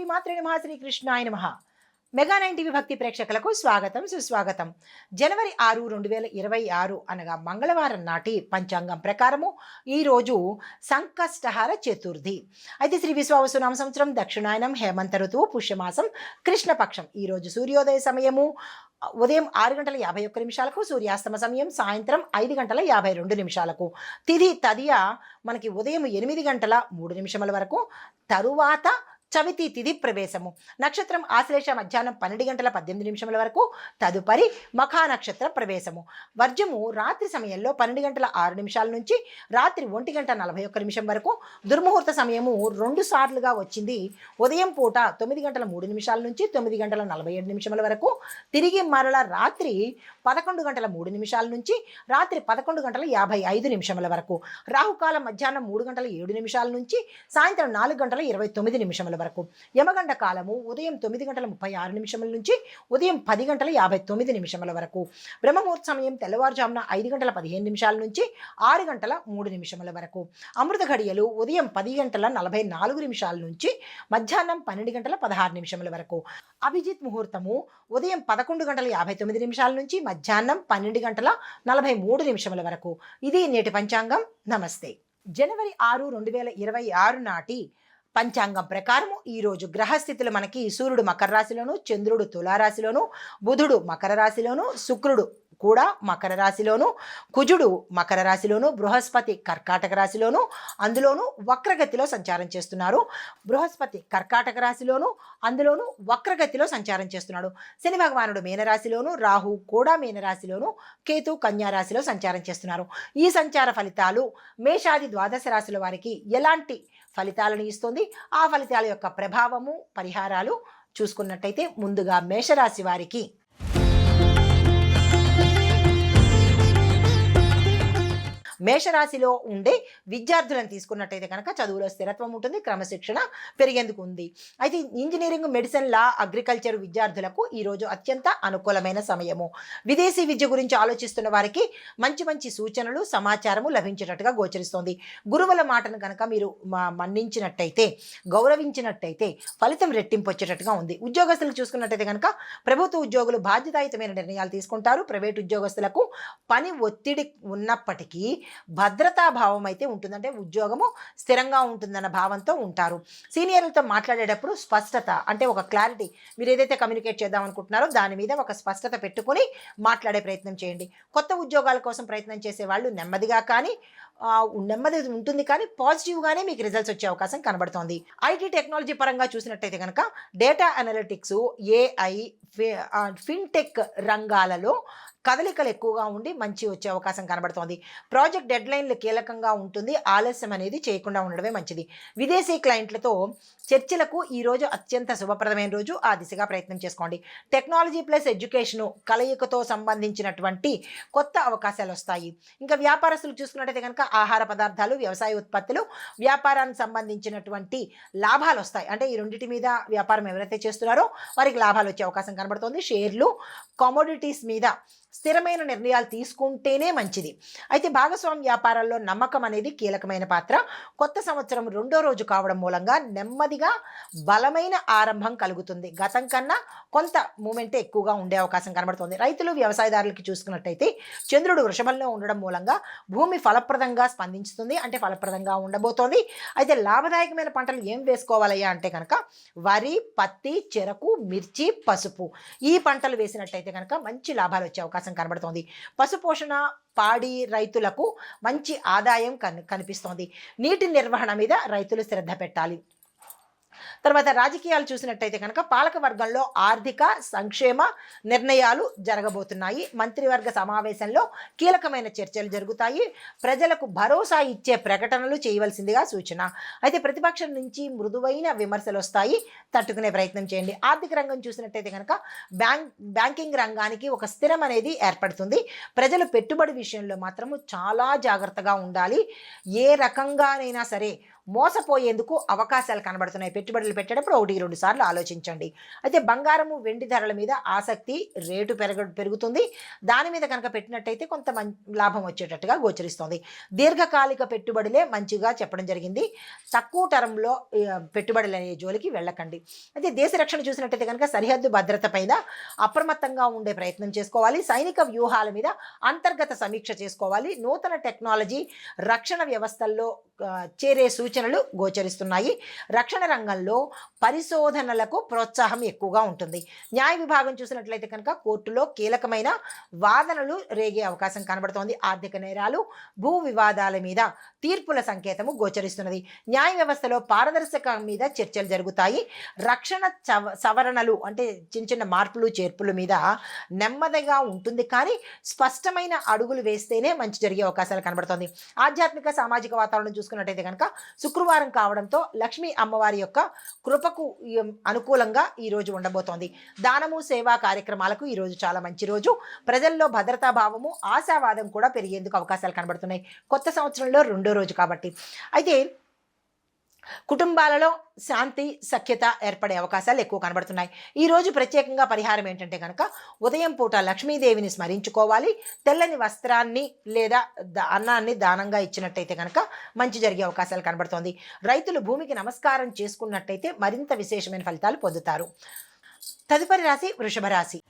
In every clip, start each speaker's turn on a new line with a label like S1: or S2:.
S1: శ్రీమాత్రే నమః శ్రీకృష్ణాయ నమః. మెగా 9 టీవీ భక్తి ప్రేక్షకులకు స్వాగతం సుస్వాగతం. జనవరి 6, 2026 అనగా మంగళవారం నాటి పంచాంగం ప్రకారము ఈరోజు సంకష్టహార చతుర్థి. అయితే శ్రీ విశ్వావసునామ సంవత్సరం దక్షిణాయనం హేమంత ఋతువు పుష్యమాసం కృష్ణపక్షం. ఈరోజు సూర్యోదయ సమయము ఉదయం 6:51 సూర్యాస్తమ సమయం సాయంత్రం 5:52. తిథి తదియ మనకి ఉదయం 8:03 వరకు, తరువాత చవితి తిథి ప్రవేశము. నక్షత్రం ఆశ్లేష మధ్యాహ్నం 12:18 వరకు, తదుపరి మఖా నక్షత్ర ప్రవేశము. వర్జము రాత్రి సమయంలో 12:06 నుంచి రాత్రి 1:41 వరకు. దుర్ముహూర్త సమయము 2 సార్లుగా వచ్చింది. ఉదయం పూట 9:03 నుంచి 9:47 వరకు, తిరిగి మరల రాత్రి 11:03 నుంచి రాత్రి 11:55 వరకు. రాహుకాలం మధ్యాహ్నం 3:07 నుంచి సాయంత్రం 4:29 వరకు. యమగండ కాలము ఉదయం 9:36 నుంచి ఉదయం 10:59 వరకు. బ్రహ్మముహూర్త సమయం తెల్లవారుజామున 5:15 నుంచి 6:03 వరకు. అమృత ఘడియలు ఉదయం 10:44 నుంచి మధ్యాహ్నం 12:16 వరకు. అభిజిత్ ముహూర్తము ఉదయం 11:59 నుంచి మధ్యాహ్నం 12:43 వరకు. ఇది నేటి పంచాంగం. నమస్తే. జనవరి 6, 2026 నాటి పంచాంగం ప్రకారము ఈరోజు గ్రహస్థితులు మనకి సూర్యుడు మకర రాశిలోను, చంద్రుడు తులారాశిలోను, బుధుడు మకర రాశిలోను, శుక్రుడు కూడా మకర రాశిలోను, కుజుడు మకర రాశిలోను, బృహస్పతి కర్కాటక రాశిలోను, అందులోనూ వక్రగతిలో సంచారం చేస్తున్నారు. బృహస్పతి కర్కాటక రాశిలోను, అందులోనూ వక్రగతిలో సంచారం చేస్తున్నాడు. శని భగవానుడు మీనరాశిలోను, రాహు కూడా మీనరాశిలోను, కేతు కన్యా రాశిలో సంచారం చేస్తున్నారు. ఈ సంచార ఫలితాలు మేషాది ద్వాదశ రాశుల వారికి ఎలాంటి ఫలితాలను ఇస్తుంది, ఆ ఫలితాల యొక్క ప్రభావము పరిహారాలు చూసుకున్నట్టయితే ముందుగా మేషరాశి వారికి మేషరాశిలో ఉండే విద్యార్థులను తీసుకున్నట్టయితే కనుక చదువులో స్థిరత్వం ఉంటుంది, క్రమశిక్షణ పెరిగేందుకు ఉంది. అయితే ఇంజనీరింగ్, మెడిసిన్, లా, అగ్రికల్చర్ విద్యార్థులకు ఈరోజు అత్యంత అనుకూలమైన సమయము. విదేశీ విద్య గురించి ఆలోచిస్తున్న వారికి మంచి మంచి సూచనలు, సమాచారము లభించేటట్టుగా గోచరిస్తోంది. గురువుల మాటను కనుక మీరు మన్నించినట్టయితే, గౌరవించినట్టయితే ఫలితం రెట్టింపు వచ్చేటట్టుగా ఉంది. ఉద్యోగస్తులు చూసుకున్నట్టయితే కనుక ప్రభుత్వ ఉద్యోగులు బాధ్యతాయుతమైన నిర్ణయాలు తీసుకుంటారు. ప్రైవేట్ ఉద్యోగస్తులకు పని ఒత్తిడి ఉన్నప్పటికీ భద్రతా భావం అయితే ఉంటుంది. అంటే ఉద్యోగము స్థిరంగా ఉంటుందన్న భావంతో ఉంటారు. సీనియర్లతో మాట్లాడేటప్పుడు స్పష్టత, అంటే ఒక క్లారిటీ, మీరు ఏదైతే కమ్యూనికేట్ చేద్దాం అనుకుంటున్నారో దాని మీద ఒక స్పష్టత పెట్టుకుని మాట్లాడే ప్రయత్నం చేయండి. కొత్త ఉద్యోగాల కోసం ప్రయత్నం చేసే వాళ్ళు నెమ్మదిగా కానీ నెమ్మది ఉంటుంది, కానీ పాజిటివ్గానే మీకు రిజల్ట్స్ వచ్చే అవకాశం కనబడుతోంది. ఐటీ టెక్నాలజీ పరంగా చూసినట్టయితే కనుక డేటా అనలిటిక్స్, ఏఐ, ఫిన్టెక్ రంగాలలో కదలికలు ఎక్కువగా ఉండి మంచి వచ్చే అవకాశం కనబడుతోంది. ప్రాజెక్ట్ డెడ్లైన్లు కీలకంగా ఉంటుంది, ఆలస్యం అనేది చేయకుండా ఉండడమే మంచిది. విదేశీ క్లయింట్లతో చర్చలకు ఈరోజు అత్యంత శుభప్రదమైన రోజు, ఆ దిశగా ప్రయత్నం చేసుకోండి. టెక్నాలజీ ప్లస్ ఎడ్యుకేషను కలయికతో సంబంధించినటువంటి కొత్త అవకాశాలు వస్తాయి. ఇంకా వ్యాపారస్తులు చూసుకున్నట్టయితే కనుక ఆహార పదార్థాలు, వ్యవసాయ ఉత్పత్తులు, వ్యాపారానికి సంబంధించినటువంటి లాభాలు వస్తాయి. అంటే ఈ రెండింటి మీద వ్యాపారం ఎవరైతే చేస్తున్నారో వారికి లాభాలు వచ్చే అవకాశం కనబడుతోంది. షేర్లు, కమోడిటీస్ మీద స్థిరమైన నిర్ణయాలు తీసుకుంటేనే మంచిది. అయితే భాగస్వామ్య వ్యాపారాల్లో నమ్మకం అనేది కీలకమైన పాత్ర. కొత్త సంవత్సరం 2వ రోజు కావడం మూలంగా నెమ్మదిగా బలమైన ఆరంభం కలుగుతుంది. గతం కన్నా కొంత మూమెంటే ఎక్కువగా ఉండే అవకాశం కనబడుతుంది. రైతులు, వ్యవసాయదారులకి చూసుకున్నట్టయితే చంద్రుడు వృషభంలో ఉండడం మూలంగా భూమి ఫలప్రదంగా స్పందించుతుంది, అంటే ఫలప్రదంగా ఉండబోతోంది. అయితే లాభదాయకమైన పంటలు ఏం వేసుకోవాలయ్యా అంటే కనుక వరి, పత్తి, చెరకు, మిర్చి, పసుపు, ఈ పంటలు వేసినట్టయితే కనుక మంచి లాభాలు వచ్చే అవకాశం కనబడుతోంది. పశుపోషణ, పాడి రైతులకు మంచి ఆదాయం కనిపిస్తోంది. నీటి నిర్వహణ మీద రైతులు శ్రద్ధ పెట్టాలి. తర్వాత రాజకీయాలు చూసినట్టయితే కనుక పాలక వర్గంలో ఆర్థిక సంక్షేమ నిర్ణయాలు జరగబోతున్నాయి. మంత్రివర్గ సమావేశంలో కీలకమైన చర్చలు జరుగుతాయి. ప్రజలకు భరోసా ఇచ్చే ప్రకటనలు చేయవలసిందిగా సూచన. అయితే ప్రతిపక్షం నుంచి మృదువైన విమర్శలు వస్తాయి, తట్టుకునే ప్రయత్నం చేయండి. ఆర్థిక రంగం చూసినట్టయితే కనుక బ్యాంకింగ్ రంగానికి ఒక స్థిరం అనేది ఏర్పడుతుంది. ప్రజలు పెట్టుబడి విషయంలో మాత్రము చాలా జాగ్రత్తగా ఉండాలి. ఏ రకంగానైనా సరే మోసపోయేందుకు అవకాశాలు కనబడుతున్నాయి. పెట్టుబడులు పెట్టేటప్పుడు 1-2 సార్లు ఆలోచించండి. అయితే బంగారము వెండి ధరల మీద ఆసక్తి, రేటు పెరుగుతుంది. దాని మీద కనుక పెట్టినట్టయితే కొంత లాభం వచ్చేటట్టుగా గోచరిస్తోంది. దీర్ఘకాలిక పెట్టుబడులే మంచిగా చెప్పడం జరిగింది. తక్కువ టర్మ్లో పెట్టుబడులు అనే జోలికి వెళ్ళకండి. అయితే దేశ రక్షణ చూసినట్టయితే కనుక సరిహద్దు భద్రత పైన అప్రమత్తంగా ఉండే ప్రయత్నం చేసుకోవాలి. సైనిక వ్యూహాల మీద అంతర్గత సమీక్ష చేసుకోవాలి. నూతన టెక్నాలజీ రక్షణ వ్యవస్థల్లో చేరే సూచనలు గోచరిస్తున్నాయి. రక్షణ రంగంలో పరిశోధనలకు ప్రోత్సాహం ఎక్కువగా ఉంటుంది. న్యాయ విభాగం చూసినట్లయితే కనుక కోర్టులో కీలకమైన వాదనలు రేగే అవకాశం కనబడుతోంది. ఆర్థిక నేరాలు, భూ వివాదాల మీద తీర్పుల సంకేతము గోచరిస్తున్నది. న్యాయ వ్యవస్థలో పారదర్శక మీద చర్చలు జరుగుతాయి. రక్షణ సవరణలు అంటే చిన్న చిన్న మార్పులు చేర్పుల మీద నెమ్మదిగా ఉంటుంది, కానీ స్పష్టమైన అడుగులు వేస్తేనే మంచి జరిగే అవకాశాలు కనబడుతోంది. ఆధ్యాత్మిక సామాజిక వాతావరణం చూసుకున్నట్టయితే కనుక శుక్రవారం కావడంతో లక్ష్మీ అమ్మవారి యొక్క కృపకు అనుకూలంగా ఈరోజు ఉండబోతోంది. దానము సేవా కార్యక్రమాలకు ఈరోజు చాలా మంచి రోజు. ప్రజల్లో భద్రతా భావము, ఆశావాదం కూడా పెరిగేందుకు అవకాశాలు కనబడుతున్నాయి. కొత్త సంవత్సరంలో 2వ రోజు కాబట్టి. అయితే కుటుంబాలలో శాంతి, సఖ్యత ఏర్పడే అవకాశాలు ఎక్కువ కనబడుతున్నాయి. ఈరోజు ప్రత్యేకంగా పరిహారం ఏంటంటే కనుక ఉదయం పూట లక్ష్మీదేవిని స్మరించుకోవాలి. తెల్లని వస్త్రాన్ని లేదా అన్నాన్ని దానంగా ఇచ్చినట్టయితే కనుక మంచి జరిగే అవకాశాలు కనబడుతోంది. రైతులు భూమికి నమస్కారం చేసుకున్నట్టయితే మరింత విశేషమైన ఫలితాలు పొందుతారు. తదుపరి రాశి వృషభ రాశి.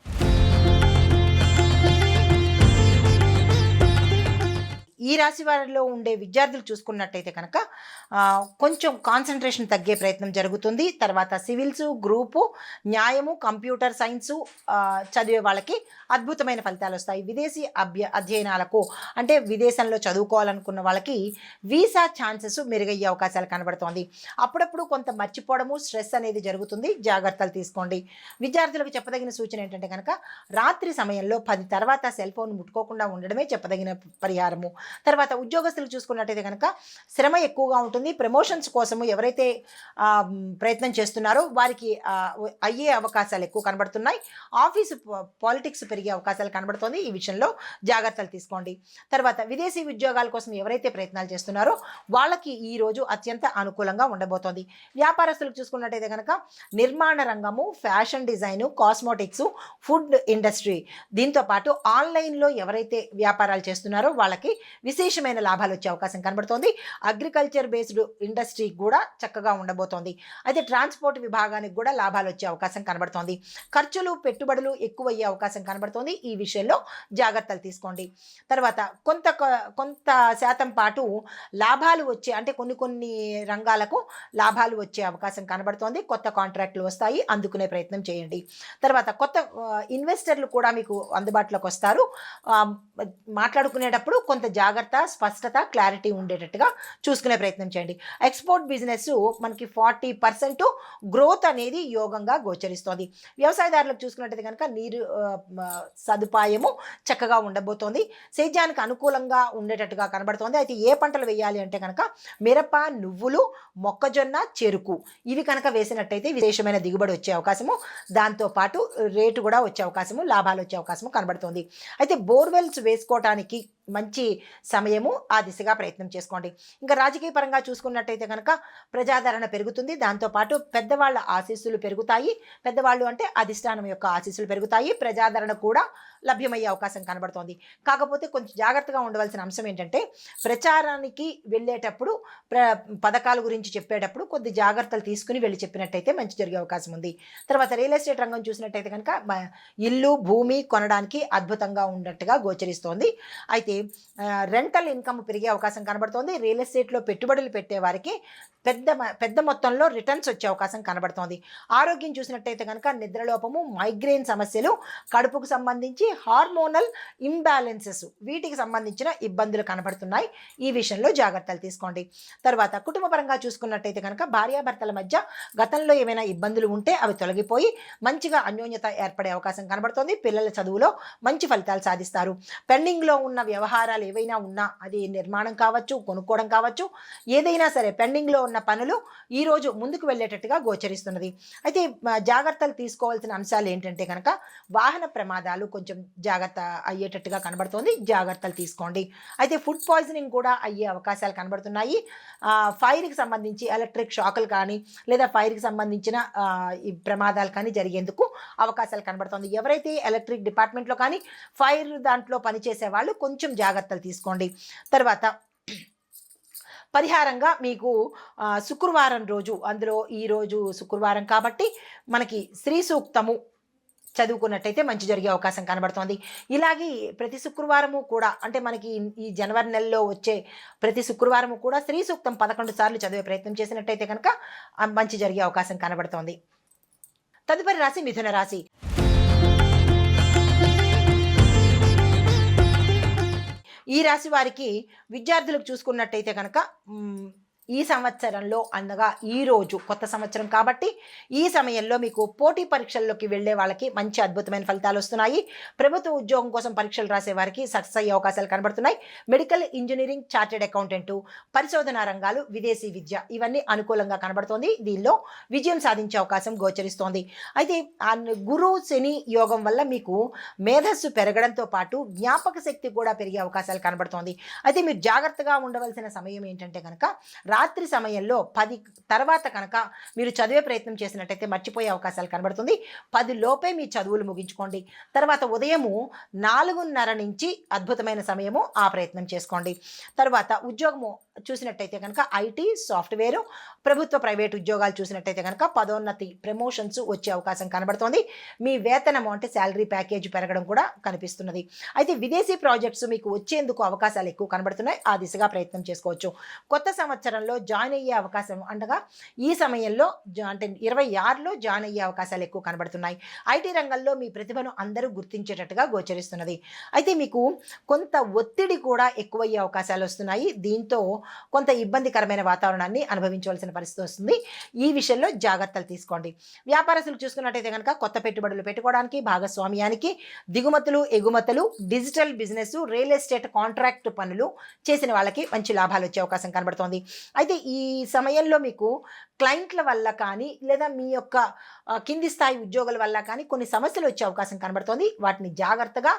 S1: ఈ రాశి వారిలో ఉండే విద్యార్థులు చూసుకున్నట్టయితే కనుక కొంచెం కాన్సన్ట్రేషన్ తగ్గే ప్రయత్నం జరుగుతుంది. తర్వాత సివిల్స్, గ్రూపు, న్యాయము, కంప్యూటర్ సైన్సు చదివే వాళ్ళకి అద్భుతమైన ఫలితాలు వస్తాయి. విదేశీ అధ్యయనాలకు అంటే విదేశంలో చదువుకోవాలనుకున్న వాళ్ళకి వీసా ఛాన్సెస్ మెరుగయ్యే అవకాశాలు కనబడుతోంది. అప్పుడప్పుడు కొంత మర్చిపోవడము, స్ట్రెస్ అనేది జరుగుతుంది. జాగ్రత్తలు తీసుకోండి. విద్యార్థులకు చెప్పదగిన సూచన ఏంటంటే కనుక రాత్రి సమయంలో 10 తర్వాత సెల్ ఫోన్ ముట్టుకోకుండా ఉండడమే చెప్పదగిన పరిహారము. తర్వాత ఉద్యోగస్తులు చూసుకున్నట్టయితే కనుక శ్రమ ఎక్కువగా ఉంటుంది. ప్రమోషన్స్ కోసము ఎవరైతే ప్రయత్నం చేస్తున్నారో వారికి అయ్యే అవకాశాలు ఎక్కువ కనబడుతున్నాయి. ఆఫీసు పాలిటిక్స్ పెరిగే అవకాశాలు కనబడుతుంది. ఈ విషయంలో జాగ్రత్తలు తీసుకోండి. తర్వాత విదేశీ ఉద్యోగాల కోసం ఎవరైతే ప్రయత్నాలు చేస్తున్నారో వాళ్ళకి ఈరోజు అత్యంత అనుకూలంగా ఉండబోతోంది. వ్యాపారస్తులకు చూసుకున్నట్టయితే కనుక నిర్మాణ రంగము, fashion design, cosmetics, food industry, దీంతో పాటు ఆన్లైన్లో ఎవరైతే వ్యాపారాలు చేస్తున్నారో వాళ్ళకి విశేషమైన లాభాలు వచ్చే అవకాశం కనబడుతోంది. అగ్రికల్చర్ బేస్డ్ ఇండస్ట్రీ కూడా చక్కగా ఉండబోతోంది. అయితే ట్రాన్స్పోర్ట్ విభాగానికి కూడా లాభాలు వచ్చే అవకాశం కనబడుతోంది. ఖర్చులు, పెట్టుబడులు ఎక్కువ అయ్యే అవకాశం కనబడుతోంది. ఈ విషయంలో జాగ్రత్తలు తీసుకోండి. తర్వాత కొంత శాతం పాటు లాభాలు వచ్చే అంటే కొన్ని రంగాలకు లాభాలు వచ్చే అవకాశం కనబడుతోంది. కొత్త కాంట్రాక్టులు వస్తాయి, అందుకునే ప్రయత్నం చేయండి. తర్వాత కొత్త ఇన్వెస్టర్లు కూడా మీకు అందుబాటులోకి వస్తారు. మాట్లాడుకునేటప్పుడు కొంత జాగ్రత్త, స్పష్టత, క్లారిటీ ఉండేటట్టుగా చూసుకునే ప్రయత్నం చేయండి. ఎక్స్పోర్ట్ బిజినెస్ మనకి 40% గ్రోత్ అనేది యోగంగా గోచరిస్తోంది. వ్యవసాయదారులకు చూసుకున్నట్టయితే కనుక నీరు సదుపాయము చక్కగా ఉండబోతోంది. సేద్యానికి అనుకూలంగా ఉండేటట్టుగా కనబడుతోంది. అయితే ఏ పంటలు వేయాలి అంటే కనుక మిరప, నువ్వులు, మొక్కజొన్న, చెరుకు ఇవి కనుక వేసినట్టయితే విశేషమైన దిగుబడి వచ్చే అవకాశము, దాంతోపాటు రేటు కూడా వచ్చే అవకాశము, లాభాలు వచ్చే అవకాశము కనబడుతోంది. అయితే బోర్వెల్స్ వేసుకోవటానికి మంచి సమయము, ఆ దిశగా ప్రయత్నం చేసుకోండి. ఇంకా రాజకీయ పరంగా చూసుకున్నట్టయితే కనుక ప్రజాదరణ పెరుగుతుంది. దాంతోపాటు పెద్దవాళ్ళ ఆశీస్సులు పెరుగుతాయి. పెద్దవాళ్ళు అంటే అధిష్టానం యొక్క ఆశీస్సులు పెరుగుతాయి. ప్రజాదరణ కూడా లభ్యమయ్యే అవకాశం కనబడుతోంది. కాకపోతే కొంచెం జాగ్రత్తగా ఉండవలసిన అంశం ఏంటంటే ప్రచారానికి వెళ్ళేటప్పుడు పథకాల గురించి చెప్పేటప్పుడు కొద్ది జాగ్రత్తలు తీసుకుని వెళ్ళి చెప్పినట్టయితే మంచి జరిగే అవకాశం ఉంది. తర్వాత రియల్ ఎస్టేట్ రంగం చూసినట్టయితే కనుక ఇల్లు, భూమి కొనడానికి అద్భుతంగా ఉన్నట్టుగా గోచరిస్తోంది. అయితే రెంటల్ ఇన్కమ్ పెరిగే అవకాశం కనబడుతోంది. రియల్ ఎస్టేట్లో పెట్టుబడులు పెట్టే వారికి పెద్ద మొత్తంలో రిటర్న్స్ వచ్చే అవకాశం కనబడుతోంది. ఆరోగ్యం చూసినట్టయితే కనుక నిద్రలోపము, మైగ్రేన్ సమస్యలు, కడుపుకు సంబంధించి హార్మోనల్ ఇంబ్యాలెన్సెస్ వీటికి సంబంధించిన ఇబ్బందులు కనబడుతున్నాయి. ఈ విషయంలో జాగ్రత్తలు తీసుకోండి. తర్వాత కుటుంబ పరంగా చూసుకున్నట్టయితే కనుక భార్యాభర్తల మధ్య గతంలో ఏమైనా ఇబ్బందులు ఉంటే అవి తొలగిపోయి మంచిగా అన్యోన్యత ఏర్పడే అవకాశం కనబడుతోంది. పిల్లల చదువులో మంచి ఫలితాలు సాధిస్తారు. పెండింగ్లో ఉన్న వ్యవహారాలు ఏవైనా ఉన్నా, అది నిర్మాణం కావచ్చు, కొనుక్కోవడం కావచ్చు, ఏదైనా సరే పెండింగ్లో ఉన్న పనులు ఈరోజు ముందుకు వెళ్ళేటట్టుగా గోచరిస్తున్నది. అయితే జాగ్రత్తలు తీసుకోవాల్సిన అంశాలు ఏంటంటే కనుక వాహన ప్రమాదాలు కొంచెం జాగ్రత్త అయ్యేటట్టుగా కనబడుతోంది, జాగ్రత్తలు తీసుకోండి. అయితే ఫుడ్ పాయిజనింగ్ కూడా అయ్యే అవకాశాలు కనబడుతున్నాయి. ఫైర్కి సంబంధించి ఎలక్ట్రిక్ షాకులు కానీ లేదా ఫైర్కి సంబంధించిన ఈ ప్రమాదాలు కానీ జరిగేందుకు అవకాశాలు కనబడుతుంది. ఎవరైతే ఎలక్ట్రిక్ డిపార్ట్మెంట్లో కానీ ఫైర్ దాంట్లో పనిచేసే వాళ్ళు కొంచెం జాగ్రత్తలు తీసుకోండి. తర్వాత పరిహారంగా మీకు శుక్రవారం రోజు, అందులో ఈరోజు శుక్రవారం కాబట్టి మనకి శ్రీ సూక్తము చదువుకున్నట్టయితే మంచి జరిగే అవకాశం కనబడుతోంది. ఇలాగే ప్రతి శుక్రవారము కూడా, అంటే మనకి ఈ జనవరి నెలలో వచ్చే ప్రతి శుక్రవారము కూడా శ్రీ సూక్తం 11 సార్లు చదివే ప్రయత్నం చేసినట్టయితే కనుక మంచి జరిగే అవకాశం కనబడుతోంది. తదుపరి రాశి మిథున రాశి. ఈ రాశి వారికి విద్యార్థులకు చూసుకున్నట్టయితే కనుక ఈ సంవత్సరంలో అనగా ఈరోజు కొత్త సంవత్సరం కాబట్టి ఈ సమయంలో మీకు పోటీ పరీక్షల్లోకి వెళ్ళే వాళ్ళకి మంచి అద్భుతమైన ఫలితాలు వస్తున్నాయి. ప్రభుత్వ ఉద్యోగం కోసం పరీక్షలు రాసే వారికి సక్సెస్ అయ్యే అవకాశాలు కనబడుతున్నాయి. మెడికల్, ఇంజనీరింగ్, చార్టెడ్ అకౌంటెంటు, పరిశోధనా రంగాలు, విదేశీ విద్య ఇవన్నీ అనుకూలంగా కనబడుతోంది. దీనిలో విజయం సాధించే అవకాశం గోచరిస్తోంది. అయితే గురు శని యోగం వల్ల మీకు మేధస్సు పెరగడంతో పాటు జ్ఞాపక శక్తి కూడా పెరిగే అవకాశాలు కనబడుతోంది. అయితే మీరు జాగ్రత్తగా ఉండవలసిన సమయం ఏంటంటే కనుక రాత్రి సమయంలో 10 తర్వాత కనుక మీరు చదివే ప్రయత్నం చేసినట్టయితే మర్చిపోయే అవకాశాలు కనబడుతుంది. 10 లోపే మీ చదువులు ముగించుకోండి. తర్వాత ఉదయము 4:30 నుంచి అద్భుతమైన సమయము, ఆ ప్రయత్నం చేసుకోండి. తర్వాత ఉద్యోగము చూసినట్టయితే కనుక ఐటీ, సాఫ్ట్వేరు, ప్రభుత్వ ప్రైవేట్ ఉద్యోగాలు చూసినట్టయితే కనుక పదోన్నతి, ప్రమోషన్స్ వచ్చే అవకాశం కనబడుతోంది. మీ వేతనము అంటే శాలరీ ప్యాకేజ్ పెరగడం కూడా కనిపిస్తున్నది. అయితే విదేశీ ప్రాజెక్ట్స్ మీకు వచ్చేందుకు అవకాశాలు ఎక్కువ కనబడుతున్నాయి. ఆ దిశగా ప్రయత్నం చేసుకోవచ్చు. కొత్త సంవత్సరంలో జాయిన్ అయ్యే అవకాశం ఉండగా ఈ సమయంలో అంటే 26లో జాయిన్ అయ్యే అవకాశాలు ఎక్కువ కనబడుతున్నాయి. ఐటీ రంగంలో మీ ప్రతిభను అందరూ గుర్తించేటట్టుగా గోచరిస్తున్నది. అయితే మీకు కొంత ఒత్తిడి కూడా ఎక్కువయ్యే అవకాశాలు వస్తున్నాయి. దీంతో కొంత ఇబ్బందికరమైన వాతావరణాన్ని అనుభవించవలసిన పరిస్థితి వస్తుంది. ఈ విషయంలో జాగ్రత్తలు తీసుకోండి. వ్యాపారస్తులు చూసుకున్నట్టయితే కనుక కొత్త పెట్టుబడులు పెట్టుకోవడానికి, భాగస్వామ్యానికి, దిగుమతులు, ఎగుమతులు, digital business, real estate contract పనులు చేసిన వాళ్ళకి మంచి లాభాలు వచ్చే అవకాశం కనబడుతోంది. అయితే ఈ సమయంలో మీకు క్లయింట్ల వల్ల కానీ లేదా మీ యొక్క కింది స్థాయి ఉద్యోగుల వల్ల కానీ కొన్ని సమస్యలు వచ్చే అవకాశం కనబడుతోంది. వాటిని జాగ్రత్తగా,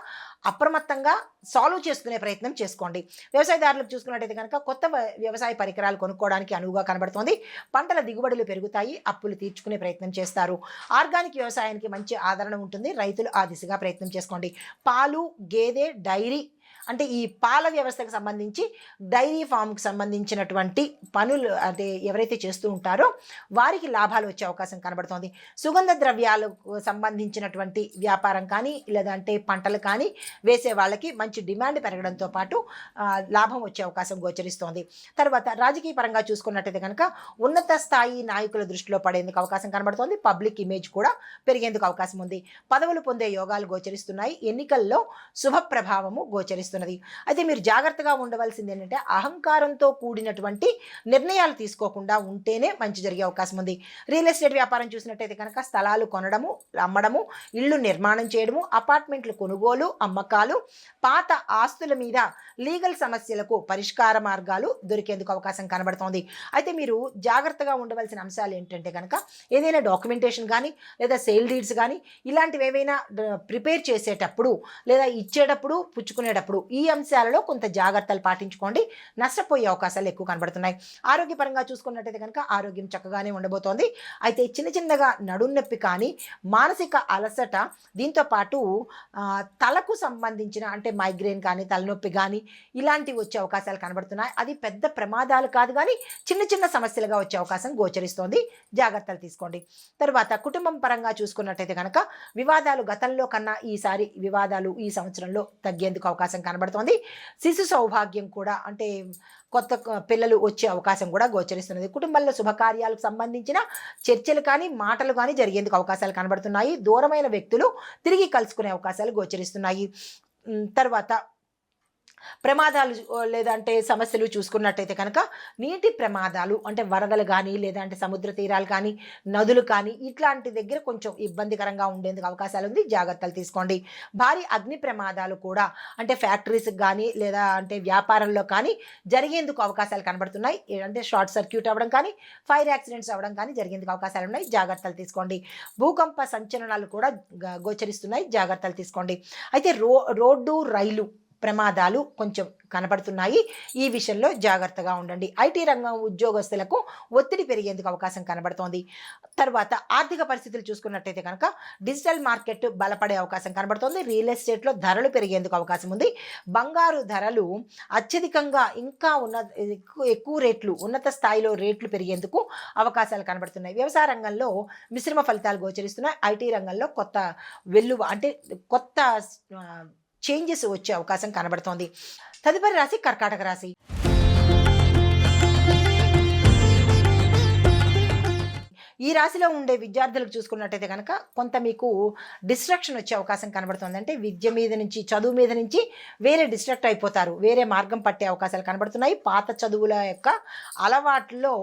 S1: అప్రమత్తంగా సాల్వ్ చేసుకునే ప్రయత్నం చేసుకోండి. వ్యవసాయదారులకు చూసుకున్నట్టయితే కనుక కొత్త వ్యవసాయ పరికరాలు కొనుక్కోవడానికి అనువుగా కనబడుతోంది. పంటల దిగుబడులు పెరుగుతాయి, అప్పులు తీర్చుకునే ప్రయత్నం చేస్తారు. ఆర్గానిక్ వ్యవసాయానికి మంచి ఆదరణ ఉంటుంది. రైతులు ఆ దిశగా ప్రయత్నం చేసుకోండి. పాలు, గేదె, డైరీ అంటే ఈ పాల వ్యవస్థకు సంబంధించి డైరీ ఫామ్కి సంబంధించినటువంటి పనులు అంటే ఎవరైతే చేస్తూ ఉంటారో వారికి లాభాలు వచ్చే అవకాశం కనబడుతోంది. సుగంధ ద్రవ్యాలకు సంబంధించినటువంటి వ్యాపారం కానీ లేదంటే పంటలు కానీ వేసే వాళ్ళకి మంచి డిమాండ్ పెరగడంతో పాటు లాభం వచ్చే అవకాశం గోచరిస్తోంది. తర్వాత రాజకీయ పరంగా చూసుకున్నట్టయితే కనుక ఉన్నత స్థాయి నాయకుల దృష్టిలో పడేందుకు అవకాశం కనబడుతోంది. పబ్లిక్ ఇమేజ్ కూడా పెరిగేందుకు అవకాశం ఉంది. పదవులు పొందే యోగాలు గోచరిస్తున్నాయి. ఎన్నికల్లో శుభ ప్రభావము గోచరిస్తున్నది. అయితే మీరు జాగ్రత్తగా ఉండవలసింది ఏంటంటే అహంకారంతో కూడినటువంటి నిర్ణయాలు తీసుకోకుండా ఉంటేనే మంచి జరిగే అవకాశం ఉంది. రియల్ ఎస్టేట్ వ్యాపారం చూసినట్టయితే కనుక స్థలాలు కొనడము, అమ్మడము, ఇళ్ళు నిర్మాణం చేయడము, అపార్ట్మెంట్లు కొనుగోలు, అమ్మకాలు, పాత ఆస్తుల మీద లీగల్ సమస్యలకు పరిష్కార మార్గాలు దొరికేందుకు అవకాశం కనబడుతోంది. అయితే మీరు జాగ్రత్తగా ఉండవలసిన అంశాలు ఏంటంటే కనుక ఏదైనా డాక్యుమెంటేషన్ కానీ లేదా సేల్ డీడ్స్ కానీ ఇలాంటివి ఏవైనా ప్రిపేర్ చేసేటప్పుడు లేదా ఇచ్చేటప్పుడు, పుచ్చుకునేటప్పుడు ఈ అంశాలలో కొంత జాగ్రత్తలు పాటించుకోండి. నష్టపోయే అవకాశాలు ఎక్కువ కనబడుతున్నాయి. ఆరోగ్యపరంగా చూసుకున్నట్టయితే కనుక ఆరోగ్యం చక్కగానే ఉండబోతోంది. అయితే చిన్న నడునొప్పి కానీ, మానసిక అలసట, దీంతో పాటు తలకు సంబంధించిన అంటే మైగ్రేన్ కానీ, తలనొప్పి కానీ ఇలాంటివి వచ్చే అవకాశాలు కనబడుతున్నాయి. అది పెద్ద ప్రమాదాలు కాదు కానీ చిన్న సమస్యలుగా వచ్చే అవకాశం గోచరిస్తోంది. జాగ్రత్తలు తీసుకోండి. తర్వాత కుటుంబం పరంగా చూసుకున్నట్టయితే కనుక వివాదాలు గతంలో కన్నా ఈసారి వివాదాలు ఈ సంవత్సరంలో తగ్గేందుకు అవకాశం కనబడుతోంది. శిశు సౌభాగ్యం కూడా అంటే కొత్త పిల్లలు వచ్చే అవకాశం కూడా గోచరిస్తున్నది. కుటుంబంలో శుభకార్యాలకు సంబంధించిన చర్చలు కానీ, మాటలు కానీ జరిగేందుకు అవకాశాలు కనబడుతున్నాయి. దూరమైన వ్యక్తులు తిరిగి కలుసుకునే అవకాశాలు గోచరిస్తున్నాయి. తర్వాత ప్రమాదాలు లేదంటే సమస్యలు చూసుకున్నట్టయితే కనుక నీటి ప్రమాదాలు అంటే వరదలు కానీ లేదంటే సముద్ర తీరాలు కానీ నదులు కానీ ఇట్లాంటి దగ్గర కొంచెం ఇబ్బందికరంగా ఉండేందుకు అవకాశాలు ఉంది, జాగ్రత్తలు తీసుకోండి. భారీ అగ్ని ప్రమాదాలు కూడా అంటే ఫ్యాక్టరీస్కి కానీ లేదా అంటే వ్యాపారంలో కానీ జరిగేందుకు అవకాశాలు కనబడుతున్నాయి. అంటే షార్ట్ సర్క్యూట్ అవ్వడం కానీ ఫైర్ యాక్సిడెంట్స్ అవ్వడం కానీ జరిగేందుకు అవకాశాలు ఉన్నాయి, జాగ్రత్తలు తీసుకోండి. భూకంప సంచలనాలు కూడా గోచరిస్తున్నాయి, జాగ్రత్తలు తీసుకోండి. అయితే రోడ్డు రైలు ప్రమాదాలు కొంచెం కనబడుతున్నాయి, ఈ విషయంలో జాగ్రత్తగా ఉండండి. ఐటీ రంగం ఉద్యోగస్తులకు ఒత్తిడి పెరిగేందుకు అవకాశం కనబడుతోంది. తర్వాత ఆర్థిక పరిస్థితులు చూసుకున్నట్టయితే కనుక డిజిటల్ మార్కెట్ బలపడే అవకాశం కనబడుతోంది. రియల్ ఎస్టేట్లో ధరలు పెరిగేందుకు అవకాశం ఉంది. బంగారు ధరలు అత్యధికంగా ఇంకా ఎక్కువ రేట్లు ఉన్నత స్థాయిలో రేట్లు పెరిగేందుకు అవకాశాలు కనబడుతున్నాయి. వ్యవసాయ రంగంలో మిశ్రమ ఫలితాలు గోచరిస్తున్నాయి. ఐటీ రంగంలో కొత్త వెల్లువ అంటే కొత్త చేంజెస్ వచ్చే అవకాశం కనబడుతోంది. తదుపరి రాశి కర్కాటక రాశి. ఈ రాశిలో ఉండే విద్యార్థులకు చూసుకున్నట్టయితే కనుక కొంత మీకు డిస్ట్రాక్షన్ వచ్చే అవకాశం కనబడుతుంది. అంటే విద్య మీద నుంచి చదువు మీద నుంచి వేరే డిస్ట్రాక్ట్ అయిపోతారు, వేరే మార్గం పట్టే అవకాశాలు కనబడుతున్నాయి. పాత చదువుల యొక్క అలవాట్లో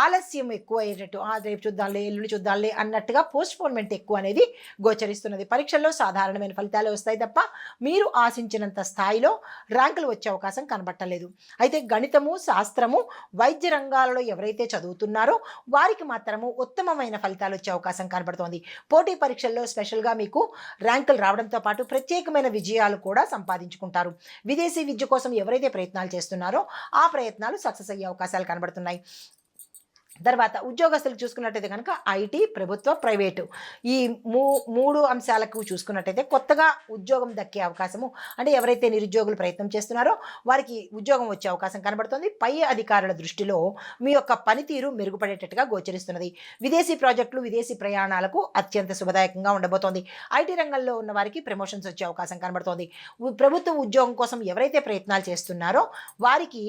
S1: ఆలస్యం ఎక్కువ అయ్యేటట్టు రేపు చూద్దాంలే ఎల్లుండి చూద్దాంలే అన్నట్టుగా పోస్ట్పోన్మెంట్ ఎక్కువ అనేది గోచరిస్తున్నది. పరీక్షల్లో సాధారణమైన ఫలితాలు వస్తాయి తప్ప మీరు ఆశించినంత స్థాయిలో ర్యాంకులు వచ్చే అవకాశం కనబట్టలేదు. అయితే గణితము శాస్త్రము వైద్య రంగాలలో ఎవరైతే చదువుతున్నారో వారికి మాత్రము ఉత్తమమైన ఫలితాలు వచ్చే అవకాశం కనబడుతోంది. పోటీ పరీక్షల్లో స్పెషల్గా మీకు ర్యాంకులు రావడంతో పాటు ప్రత్యేకమైన విజయాలు కూడా సంపాదించుకుంటారు. విదేశీ విద్య కోసం ఎవరైతే ప్రయత్నాలు చేస్తున్నారో ఆ ప్రయత్నాలు సక్సెస్ అయ్యే అవకాశాలు కనబడుతున్నాయి. తర్వాత ఉద్యోగస్తులు చూసుకున్నట్టయితే కనుక ఐటీ, ప్రభుత్వ, ప్రైవేటు ఈ మూడు అంశాలకు చూసుకున్నట్టయితే కొత్తగా ఉద్యోగం దక్కే అవకాశము అంటే ఎవరైతే నిరుద్యోగులు ప్రయత్నం చేస్తున్నారో వారికి ఉద్యోగం వచ్చే అవకాశం కనబడుతుంది. పై అధికారుల దృష్టిలో మీ యొక్క పనితీరు మెరుగుపడేటట్టుగా గోచరిస్తున్నది. విదేశీ ప్రాజెక్టులు, విదేశీ ప్రయాణాలకు అత్యంత శుభదాయకంగా ఉండబోతోంది. ఐటీ రంగంలో ఉన్న వారికి ప్రమోషన్స్ వచ్చే అవకాశం కనబడుతోంది. ప్రభుత్వ ఉద్యోగం కోసం ఎవరైతే ప్రయత్నాలు చేస్తున్నారో వారికి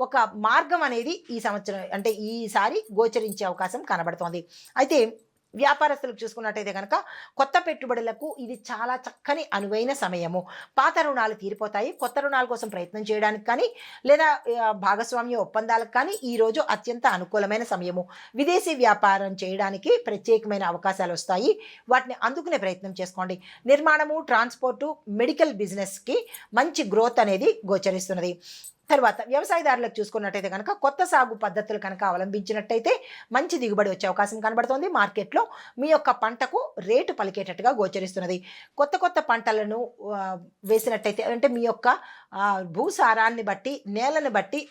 S1: ఒక మార్గం అనేది ఈ సంవత్సరం అంటే ఈసారి గోచరించే అవకాశం కనబడుతోంది. అయితే వ్యాపారస్తులకు చూసుకున్నట్టయితే కనుక కొత్త పెట్టుబడులకు ఇది చాలా చక్కని అనువైన సమయము. పాత రుణాలు తీరిపోతాయి. కొత్త రుణాల కోసం ప్రయత్నం చేయడానికి కానీ లేదా భాగస్వామ్య ఒప్పందాలకు కానీ ఈరోజు అత్యంత అనుకూలమైన సమయము. విదేశీ వ్యాపారం చేయడానికి ప్రత్యేకమైన అవకాశాలు వస్తాయి, వాటిని అందుకునే ప్రయత్నం చేసుకోండి. నిర్మాణము, ట్రాన్స్పోర్టు, మెడికల్ బిజినెస్కి మంచి గ్రోత్ అనేది గోచరిస్తున్నది. తర్వాత వ్యవసాయదారులకు చూసుకున్నట్టయితే కనుక కొత్త సాగు పద్ధతులు కనుక అవలంబించినట్టయితే మంచి దిగుబడి వచ్చే అవకాశం కనబడుతోంది. మార్కెట్లో మీ యొక్క పంటకు రేటు పలికేటట్టుగా గోచరిస్తున్నది. కొత్త కొత్త పంటలను వేసినట్టయితే అంటే మీ యొక్క భూసారాన్ని బట్టి నేలను బట్టి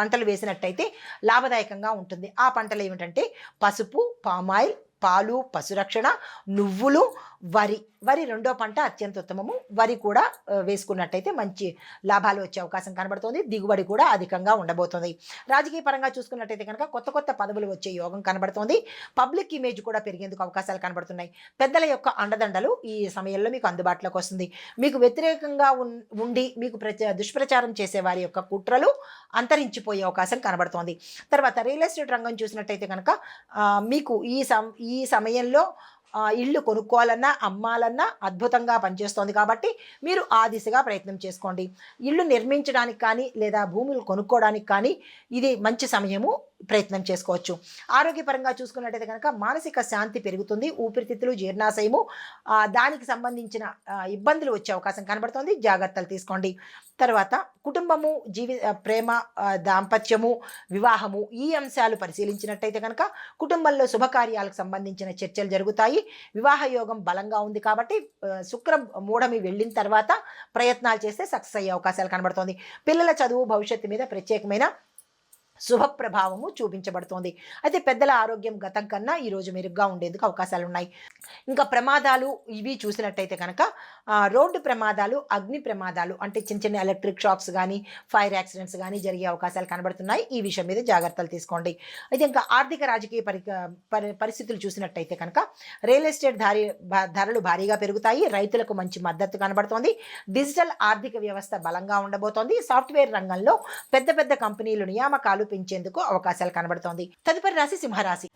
S1: పంటలు వేసినట్టయితే లాభదాయకంగా ఉంటుంది. ఆ పంటలు ఏమిటంటే పసుపు, పామాయిల్, పాలు, పశురక్షణ, నువ్వులు, వరి రెండో పంట అత్యంత ఉత్తమము. వరి కూడా వేసుకున్నట్టయితే మంచి లాభాలు వచ్చే అవకాశం కనబడుతుంది. దిగుబడి కూడా అధికంగా ఉండబోతుంది. రాజకీయ పరంగా చూసుకున్నట్టయితే కనుక కొత్త కొత్త పదవులు వచ్చే యోగం కనబడుతుంది. పబ్లిక్ ఇమేజ్ కూడా పెరిగేందుకు అవకాశాలు కనబడుతున్నాయి. పెద్దల యొక్క అండదండలు ఈ సమయంలో మీకు అందుబాటులోకి వస్తుంది. మీకు వ్యతిరేకంగా ఉండి మీకు దుష్ప్రచారం చేసే వారి యొక్క కుట్రలు అంతరించిపోయే అవకాశం కనబడుతోంది. తర్వాత రియల్ ఎస్టేట్ రంగం చూసినట్టయితే కనుక మీకు ఈ సమయంలో ఇళ్ళు కొనుక్కోవాలన్నా అమ్మాలన్నా అద్భుతంగా పనిచేస్తోంది కాబట్టి మీరు ఆ దిశగా ప్రయత్నం చేసుకోండి. ఇళ్ళు నిర్మించడానికి కానీ లేదా భూములు కొనుక్కోవడానికి కానీ ఇది మంచి సమయము, ప్రయత్నం చేసుకోవచ్చు. ఆరోగ్యపరంగా చూసుకున్నట్టయితే కనుక మానసిక శాంతి పెరుగుతుంది. ఊపిరితిత్తులు, జీర్ణాశయము దానికి సంబంధించిన ఇబ్బందులు వచ్చే అవకాశం కనబడుతుంది, జాగ్రత్తలు తీసుకోండి. తర్వాత కుటుంబము, ప్రేమ, దాంపత్యము, వివాహము ఈ అంశాలు పరిశీలించినట్టయితే కనుక కుటుంబంలో శుభకార్యాలకు సంబంధించిన చర్చలు జరుగుతాయి. వివాహ యోగం బలంగా ఉంది కాబట్టి శుక్ర మూఢమి వెళ్ళిన తర్వాత ప్రయత్నాలు చేస్తే సక్సెస్ అయ్యే అవకాశాలు కనబడుతుంది. పిల్లల చదువు, భవిష్యత్తు మీద ప్రత్యేకమైన శుభ ప్రభావము చూపించబడుతోంది. అయితే పెద్దల ఆరోగ్యం గతం కన్నా ఈరోజు మెరుగ్గా ఉండేందుకు అవకాశాలు ఉన్నాయి. ఇంకా ప్రమాదాలు ఇవి చూసినట్టయితే కనుక రోడ్డు ప్రమాదాలు, అగ్ని ప్రమాదాలు అంటే చిన్న చిన్న ఎలక్ట్రిక్ షాక్స్ కానీ ఫైర్ యాక్సిడెంట్స్ కానీ జరిగే అవకాశాలు కనబడుతున్నాయి. ఈ విషయం మీద జాగ్రత్తలు తీసుకోండి. అయితే ఇంకా ఆర్థిక రాజకీయ పరిస్థితులు చూసినట్టయితే కనుక రియల్ ఎస్టేట్ ధరలు భారీగా పెరుగుతాయి. రైతులకు మంచి మద్దతు కనబడుతోంది. డిజిటల్ ఆర్థిక వ్యవస్థ బలంగా ఉండబోతోంది. సాఫ్ట్వేర్ రంగంలో పెద్ద పెద్ద కంపెనీలు నియామకాలు పెంచేందుకు అవకాశాలు కనబడుతోంది. తదుపరి రాశి సింహరాశి.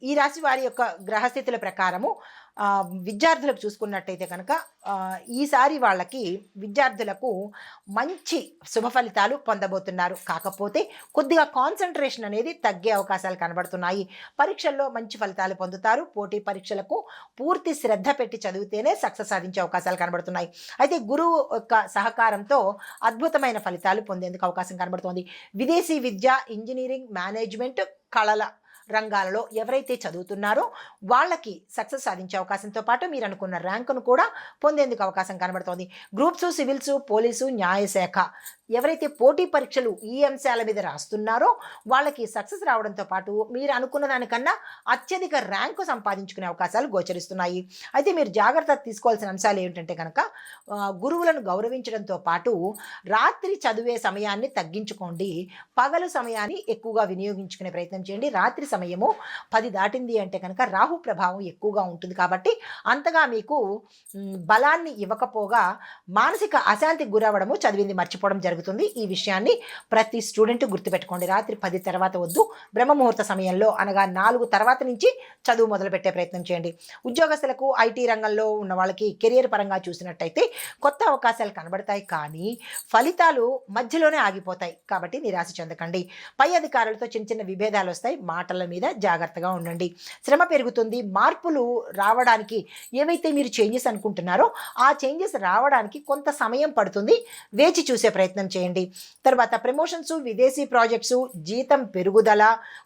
S1: ఈ రాశి వారి యొక్క గ్రహస్థితుల ప్రకారము విద్యార్థులకు చూసుకున్నట్టయితే కనుక ఈసారి వాళ్ళకి విద్యార్థులకు మంచి శుభ ఫలితాలు పొందబోతున్నారు. కాకపోతే కొద్దిగా కాన్సన్ట్రేషన్ అనేది తగ్గే అవకాశాలు కనబడుతున్నాయి. పరీక్షల్లో మంచి ఫలితాలు పొందుతారు. పోటీ పరీక్షలకు పూర్తి శ్రద్ధ పెట్టి చదివితేనే సక్సెస్ సాధించే అవకాశాలు కనబడుతున్నాయి. అయితే గురువు యొక్క సహకారంతో అద్భుతమైన ఫలితాలు పొందేందుకు అవకాశం కనబడుతోంది. విదేశీ విద్య, ఇంజనీరింగ్, మేనేజ్మెంట్, కళల రంగాలలో ఎవరైతే చదువుతున్నారో వాళ్ళకి సక్సెస్ సాధించే అవకాశంతో పాటు మీరు అనుకున్న ర్యాంకును కూడా పొందేందుకు అవకాశం కనబడుతోంది. గ్రూప్స్, సివిల్స్, పోలీసు, న్యాయశాఖ ఎవరైతే పోటీ పరీక్షలు ఈ అంశాల మీద రాస్తున్నారో వాళ్ళకి సక్సెస్ రావడంతో పాటు మీరు అనుకున్న దానికన్నా అత్యధిక ర్యాంకు సంపాదించుకునే అవకాశాలు గోచరిస్తున్నాయి. అయితే మీరు జాగ్రత్త తీసుకోవాల్సిన అంశాలు ఏంటంటే కనుక గురువులను గౌరవించడంతో పాటు రాత్రి చదివే సమయాన్ని తగ్గించుకోండి. పగలు సమయాన్ని ఎక్కువగా వినియోగించుకునే ప్రయత్నం చేయండి. రాత్రి సమయము 10 దాటింది అంటే కనుక రాహు ప్రభావం ఎక్కువగా ఉంటుంది కాబట్టి అంతగా మీకు బలాన్ని ఇవ్వకపోగా మానసిక అశాంతికి గురవడము, చదివింది మర్చిపోవడం జరుగుతుంది. ఈ విషయాన్ని ప్రతి స్టూడెంట్ గుర్తుపెట్టుకోండి. రాత్రి 10 తర్వాత వద్దు, బ్రహ్మముహూర్త సమయంలో అనగా 4 తర్వాత నుంచి చదువు మొదలుపెట్టే ప్రయత్నం చేయండి. ఉద్యోగస్తులకు, ఐటీ రంగంలో ఉన్న వాళ్ళకి కెరియర్ పరంగా చూసినట్టయితే కొత్త అవకాశాలు కనబడతాయి, కానీ ఫలితాలు మధ్యలోనే ఆగిపోతాయి. కాబట్టి నిరాశ చెందకండి. పై అధికారులతో చిన్న చిన్న విభేదాలు వస్తాయి. మాటల మీద జాగ్రత్తగా ఉండండి. శ్రమ పెరుగుతుంది. మార్పులు రావడానికి ఏవైతే మీరు చేంజెస్ అనుకుంటున్నారో ఆ చేంజెస్ రావడానికి కొంత సమయం పడుతుంది. వేచి చూసే ప్రయత్నం చేయండి. తర్వాత ప్రమోషన్స్, విదేశీ ప్రాజెక్ట్స్, జీతం పెరుగుదల,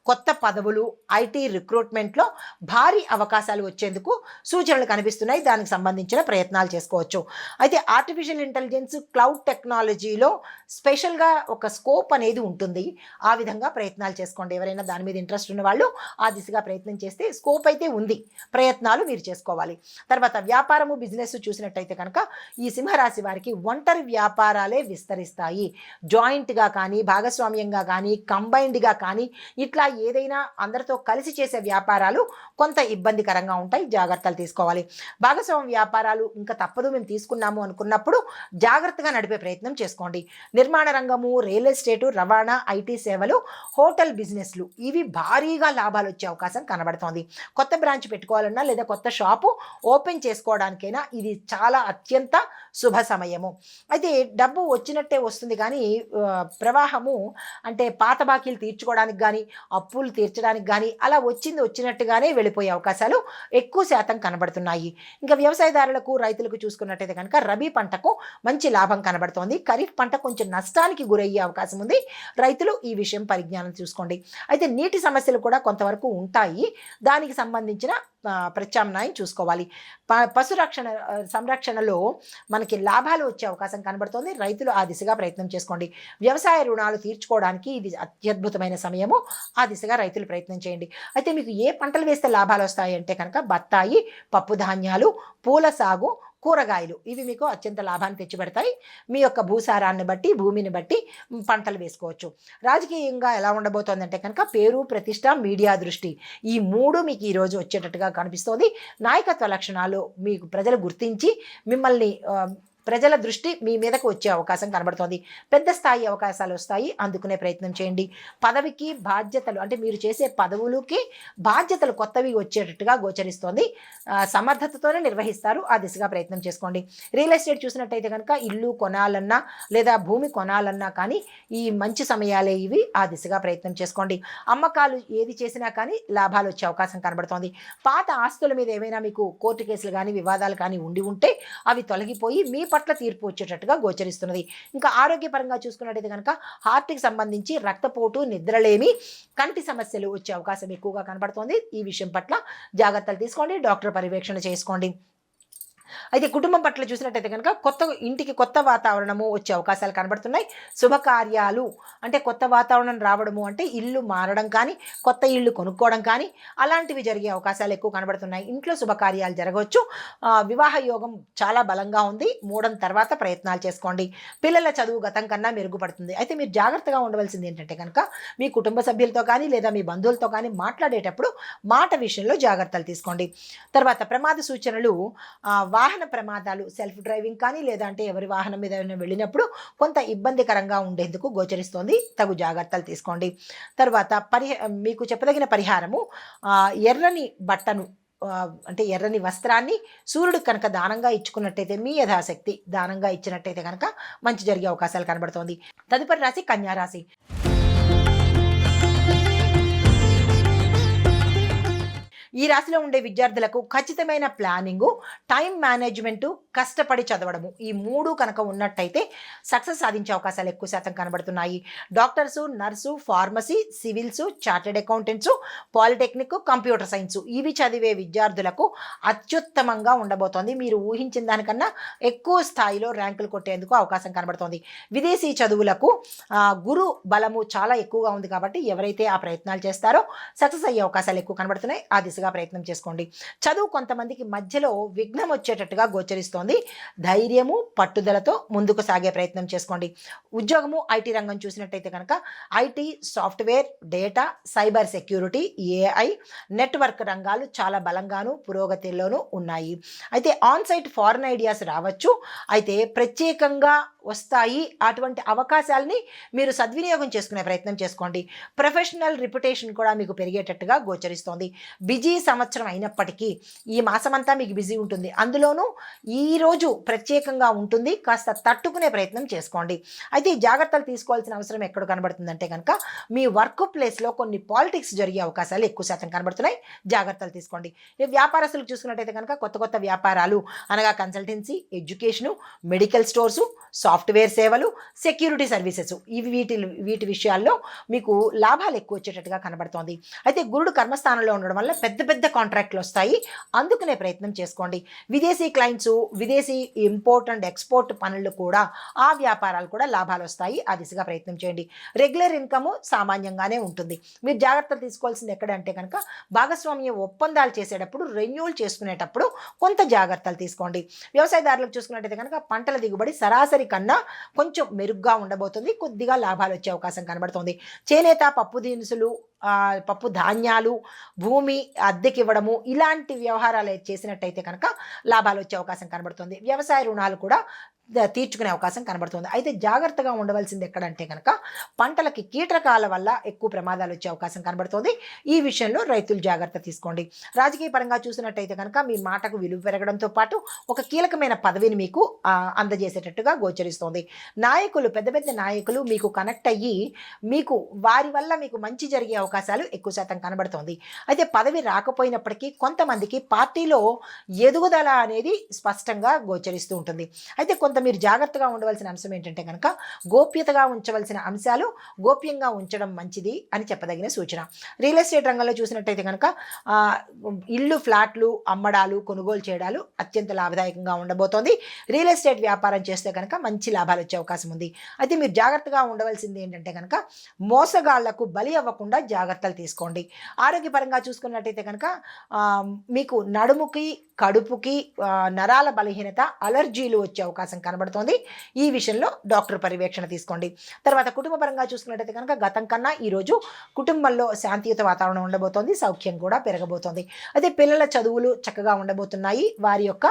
S1: కొత్త పదవులు, ఐటీ రిక్రూట్మెంట్లో భారీ అవకాశాలు వచ్చేందుకు సూచనలు కనిపిస్తున్నాయి. దానికి సంబంధించిన ప్రయత్నాలు చేసుకోవచ్చు. అయితే ఆర్టిఫిషియల్ ఇంటెలిజెన్స్, క్లౌడ్ టెక్నాలజీలో స్పెషల్గా ఒక స్కోప్ అనేది ఉంటుంది. ఆ విధంగా ప్రయత్నాలు చేసుకోండి. ఎవరైనా దాని మీద ఇంట్రెస్ట్ ఉన్న వాళ్ళు ఆ దిశగా ప్రయత్నం చేస్తే స్కోప్ అయితే ఉంది. ప్రయత్నాలు మీరు చేసుకోవాలి. తర్వాత వ్యాపారము, బిజినెస్ చూసినట్టయితే కనుక ఈ సింహరాశి వారికి ఒంటరి వ్యాపారాలే విస్తరిస్తాయి. జాయింట్గా కానీ, భాగస్వామ్యంగా కానీ, కంబైన్డ్గా కానీ ఇట్లా ఏదైనా అందరితో కలిసి చేసే వ్యాపారాలు కొంత ఇబ్బందికరంగా ఉంటాయి. జాగ్రత్తలు తీసుకోవాలి. భాగస్వామ్య వ్యాపారాలు ఇంకా తప్పదు, మేము తీసుకున్నాము అనుకున్నప్పుడు జాగ్రత్తగా నడిపే ప్రయత్నం చేసుకోండి. నిర్మాణ రంగము, రియల్ ఎస్టేటు, రవాణా, ఐటీ సేవలు, హోటల్ బిజినెస్లు ఇవి భారీగా లాభాలు వచ్చే అవకాశం కనబడుతోంది. కొత్త బ్రాంచ్ పెట్టుకోవాలన్నా లేదా కొత్త షాపు ఓపెన్ చేసుకోవడానికైనా ఇది చాలా అత్యంత శుభ సమయము. అయితే డబ్బు వచ్చినట్టే వస్తుంది, కానీ ప్రవాహము అంటే పాత బాకీలు తీర్చుకోవడానికి కానీ, అప్పులు తీర్చడానికి కానీ అలా వచ్చినట్టుగానే వెళ్ళిపోయే అవకాశాలు ఎక్కువ శాతం కనబడుతున్నాయి. ఇంకా వ్యవసాయదారులకు, రైతులకు చూసుకున్నట్టయితే కనుక రబీ పంటకు మంచి లాభం కనబడుతోంది. ఖరీఫ్ పంట కొంచెం నష్టానికి గురయ్యే అవకాశం ఉంది. రైతులు ఈ విషయం పరిజ్ఞానం చూసుకోండి. అయితే నీటి సమస్యలు కూడా కొంతవరకు ఉంటాయి. దానికి సంబంధించిన ప్రత్యామ్నాయం చూసుకోవాలి. పశు సంరక్షణలో మనకి లాభాలు వచ్చే అవకాశం కనబడుతోంది. రైతులు ఆ దిశగా ప్రయత్నం చేసుకోండి. వ్యవసాయ రుణాలు తీర్చుకోవడానికి ఇది అత్యద్భుతమైన సమయము. ఆ దిశగా రైతులు ప్రయత్నం చేయండి. అయితే మీకు ఏ పంటలు వేస్తే లాభాలు వస్తాయి అంటే కనుక బత్తాయి, పప్పు ధాన్యాలు, పూల సాగు, కూరగాయలు ఇవి మీకు అత్యంత లాభాన్ని తెచ్చిపెడతాయి. మీ యొక్క భూసారాన్ని బట్టి, భూమిని బట్టి పంటలు వేసుకోవచ్చు. రాజకీయంగా ఎలా ఉండబోతోందంటే కనుక పేరు, ప్రతిష్ట, మీడియా దృష్టి ఈ 3 మీకు ఈరోజు వచ్చేటట్టుగా కనిపిస్తోంది. నాయకత్వ లక్షణాలు మీకు ప్రజలు గుర్తించి మిమ్మల్ని ప్రజల దృష్టి మీ మీదకు వచ్చే అవకాశం కనబడుతోంది. పెద్ద స్థాయి అవకాశాలు వస్తాయి, అందుకునే ప్రయత్నం చేయండి. పదవికి బాధ్యతలు అంటే మీరు చేసే పదవులకి బాధ్యతలు కొత్తవి వచ్చేటట్టుగా గోచరిస్తోంది. సమర్థతతోనే నిర్వహిస్తారు. ఆ దిశగా ప్రయత్నం చేసుకోండి. రియల్ ఎస్టేట్ చూసినట్టయితే కనుక ఇల్లు కొనాలన్నా లేదా భూమి కొనాలన్నా కానీ ఈ మంచి సమయాలే ఇవి. ఆ దిశగా ప్రయత్నం చేసుకోండి. అమ్మకాలు ఏది చేసినా కానీ లాభాలు వచ్చే అవకాశం కనబడుతోంది. పాత ఆస్తుల మీద ఏమైనా మీకు కోర్టు కేసులు కానీ, వివాదాలు కానీ ఉంటే అవి తొలగిపోయి మీ పట్ల తీర్పు వచ్చేటట్టుగా గోచరిస్తున్నది. ఇంకా ఆరోగ్యపరంగా చూసుకున్నట్టయితే కనుక హార్ట్కి సంబంధించి రక్తపోటు, నిద్రలేమి, కంటి సమస్యలు వచ్చే అవకాశం ఎక్కువగా కనబడుతోంది. ఈ విషయం పట్ల జాగ్రత్తలు తీసుకోండి. డాక్టర్ పర్యవేక్షణ చేసుకోండి. అయితే కుటుంబం పట్ల చూసినట్టయితే కనుక ఇంటికి కొత్త వాతావరణము వచ్చే అవకాశాలు కనబడుతున్నాయి. శుభకార్యాలు అంటే కొత్త వాతావరణం రావడము అంటే ఇల్లు మారడం కానీ, కొత్త ఇల్లు కొనుక్కోవడం కానీ అలాంటివి జరిగే అవకాశాలు ఎక్కువ కనబడుతున్నాయి. ఇంట్లో శుభకార్యాలు జరగవచ్చు. వివాహ యోగం చాలా బలంగా ఉంది. 3 తర్వాత ప్రయత్నాలు చేసుకోండి. పిల్లల చదువు గతం కన్నా మెరుగుపడుతుంది. అయితే మీరు జాగ్రత్తగా ఉండవలసింది ఏంటంటే కనుక మీ కుటుంబ సభ్యులతో కానీ లేదా మీ బంధువులతో కానీ మాట్లాడేటప్పుడు మాట విషయంలో జాగ్రత్తలు తీసుకోండి. తర్వాత ప్రమాద సూచనలు వాహన ప్రమాదాలు, సెల్ఫ్ డ్రైవింగ్ కానీ లేదంటే ఎవరి వాహనం మీద వెళ్ళినప్పుడు కొంత ఇబ్బందికరంగా ఉండేందుకు గోచరిస్తోంది. తగు జాగ్రత్తలు తీసుకోండి. తర్వాత మీకు చెప్పదగిన పరిహారము, ఎర్రని బట్టను అంటే ఎర్రని వస్త్రాన్ని సూర్యుడికి కనుక దానంగా ఇచ్చుకున్నట్టయితే, మీ యథాశక్తి దానంగా ఇచ్చినట్టయితే కనుక మంచి జరిగే అవకాశాలు కనబడుతోంది. తదుపరి రాశి కన్యా రాశి. ఈ రాశిలో ఉండే విద్యార్థులకు ఖచ్చితమైన ప్లానింగు, టైం మేనేజ్మెంటు, కష్టపడి చదవడము, ఈ 3 కనుక ఉన్నట్టయితే సక్సెస్ సాధించే అవకాశాలు ఎక్కువ శాతం కనబడుతున్నాయి. Doctors, nurse, pharmacy, civils, chartered accountants, polytechnic, computer science ఇవి చదివే విద్యార్థులకు అత్యుత్తమంగా ఉండబోతోంది. మీరు ఊహించిన దానికన్నా ఎక్కువ స్థాయిలో ర్యాంకులు కొట్టేందుకు అవకాశం కనబడుతోంది. విదేశీ చదువులకు గురు బలము చాలా ఎక్కువగా ఉంది కాబట్టి ఎవరైతే ఆ ప్రయత్నాలు చేస్తారో సక్సెస్ అయ్యే అవకాశాలు ఎక్కువ కనబడుతున్నాయి. ఆ దిశగా ప్రయత్నం చేసుకోండి. చదువు కొంతమందికి మధ్యలో విఘ్నం వచ్చేటట్టుగా గోచరిస్తోంది. ధైర్యము, పట్టుదలతో ముందుకు సాగే ప్రయత్నం చేసుకోండి. ఉద్యోగము, ఐటీ రంగం చూసినట్టయితే కనుక IT, software, data, cyber security, AI, network రంగాలు చాలా బలంగాను పురోగతిలోనూ ఉన్నాయి. అయితే ఆన్ సైట్ ఫారెన్ ఐడియాస్ రావచ్చు. అయితే ప్రత్యేకంగా వస్తాయి. అటువంటి అవకాశాలని మీరు సద్వినియోగం చేసుకునే ప్రయత్నం చేసుకోండి. ప్రొఫెషనల్ రిప్యుటేషన్ కూడా మీకు పెరిగేటట్టుగా గోచరిస్తోంది. బిజీ సంవత్సరం అయినప్పటికీ ఈ మాసమంతా మీకు బిజీ ఉంటుంది. అందులోనూ ఈరోజు ప్రత్యేకంగా ఉంటుంది. కాస్త తట్టుకునే ప్రయత్నం చేసుకోండి. అయితే ఈ జాగ్రత్తలు తీసుకోవాల్సిన అవసరం ఎక్కడ కనబడుతుందంటే కనుక మీ వర్క్ ప్లేస్లో కొన్ని పాలిటిక్స్ జరిగే అవకాశాలు ఎక్కువ శాతం కనబడుతున్నాయి. జాగ్రత్తలు తీసుకోండి. వ్యాపారస్తులకు చూసుకున్నట్టయితే కనుక కొత్త కొత్త వ్యాపారాలు అనగా consultancy, education, medical stores, software సేవలు, సెక్యూరిటీ సర్వీసెస్ వీటి విషయాల్లో మీకు లాభాలు ఎక్కువ వచ్చేటట్టుగా కనబడుతోంది. అయితే గురుడు కర్మస్థానంలో ఉండడం వల్ల పెద్ద పెద్ద కాంట్రాక్ట్లు వస్తాయి. అందుకునే ప్రయత్నం చేసుకోండి. విదేశీ క్లయింట్స్, విదేశీ ఇంపోర్ట్ అండ్ ఎక్స్పోర్ట్ పనులు కూడా, ఆ వ్యాపారాలు కూడా లాభాలు వస్తాయి. ఆ దిశగా ప్రయత్నం చేయండి. రెగ్యులర్ ఇన్కమ్ సామాన్యంగానే ఉంటుంది. మీరు జాగ్రత్తలు తీసుకోవాల్సింది ఎక్కడంటే కనుక భాగస్వామ్య ఒప్పందాలు చేసేటప్పుడు, రెన్యూల్ చేసుకునేటప్పుడు కొంత జాగ్రత్తలు తీసుకోండి. వ్యవసాయదారులకు చూసుకున్నట్టయితే కనుక పంటల దిగుబడి సరాసరి కన్నా కొంచెం మెరుగ్గా ఉండబోతుంది. కొద్దిగా లాభాలు వచ్చే అవకాశం కనబడుతుంది. చేనేత, పప్పు దినుసులు, పప్పు ధాన్యాలు, భూమి అద్దెకి ఇవ్వడము ఇలాంటి వ్యవహారాలు చేసినట్టయితే కనుక లాభాలు వచ్చే అవకాశం కనబడుతుంది. వ్యవసాయ రుణాలు కూడా తీర్చుకునే అవకాశం కనబడుతుంది. అయితే జాగ్రత్తగా ఉండవలసింది ఎక్కడంటే కనుక పంటలకి కీటకాల వల్ల ఎక్కువ ప్రమాదాలు వచ్చే అవకాశం కనబడుతుంది. ఈ విషయంలో రైతులు జాగ్రత్త తీసుకోండి. రాజకీయ పరంగా చూసినట్టయితే కనుక మీ మాటకు విలువ పెరగడంతో పాటు ఒక కీలకమైన పదవిని మీకు అందజేసేటట్టుగా గోచరిస్తోంది. నాయకులు, పెద్ద పెద్ద నాయకులు మీకు కనెక్ట్ అయ్యి మీకు వారి వల్ల మీకు మంచి జరిగే అవకాశాలు ఎక్కువ శాతం కనబడుతోంది. అయితే పదవి రాకపోయినప్పటికీ కొంతమందికి పార్టీలో ఎదుగుదల అనేది స్పష్టంగా గోచరిస్తూ ఉంటుంది. అయితే కొంత మీరు జాగ్రత్తగా ఉండవలసిన అంశం ఏంటంటే కనుక గోప్యతగా ఉంచవలసిన అంశాలు గోప్యంగా ఉంచడం మంచిది అని చెప్పదగిన సూచన. రియల్ ఎస్టేట్ రంగంలో చూసినట్టయితే కనుక ఇల్లు, ఫ్లాట్లు అమ్మడాలు, కొనుగోలు చేయడాలు అత్యంత లాభదాయకంగా ఉండబోతోంది. రియల్ ఎస్టేట్ వ్యాపారం చేస్తే కనుక మంచి లాభాలు వచ్చే అవకాశం ఉంది. అయితే మీరు జాగ్రత్తగా ఉండవలసింది ఏంటంటే కనుక మోసగాళ్లకు బలి అవ్వకుండా జాగ్రత్తలు తీసుకోండి. ఆరోగ్యపరంగా చూసుకున్నట్టయితే కనుక మీకు నడుముకి, కడుపుకి నరాల బలహీనత, అలర్జీలు వచ్చే అవకాశం కనబడుతోంది. ఈ విషయంలో డాక్టర్ పర్యవేక్షణ తీసుకోండి. తర్వాత కుటుంబ పరంగా చూసుకున్నట్టయితే కనుక గతం కన్నా ఈరోజు కుటుంబంలో శాంతియుత వాతావరణం ఉండబోతోంది. సౌఖ్యం కూడా పెరగబోతోంది. అయితే పిల్లల చదువులు చక్కగా ఉండబోతున్నాయి. వారి యొక్క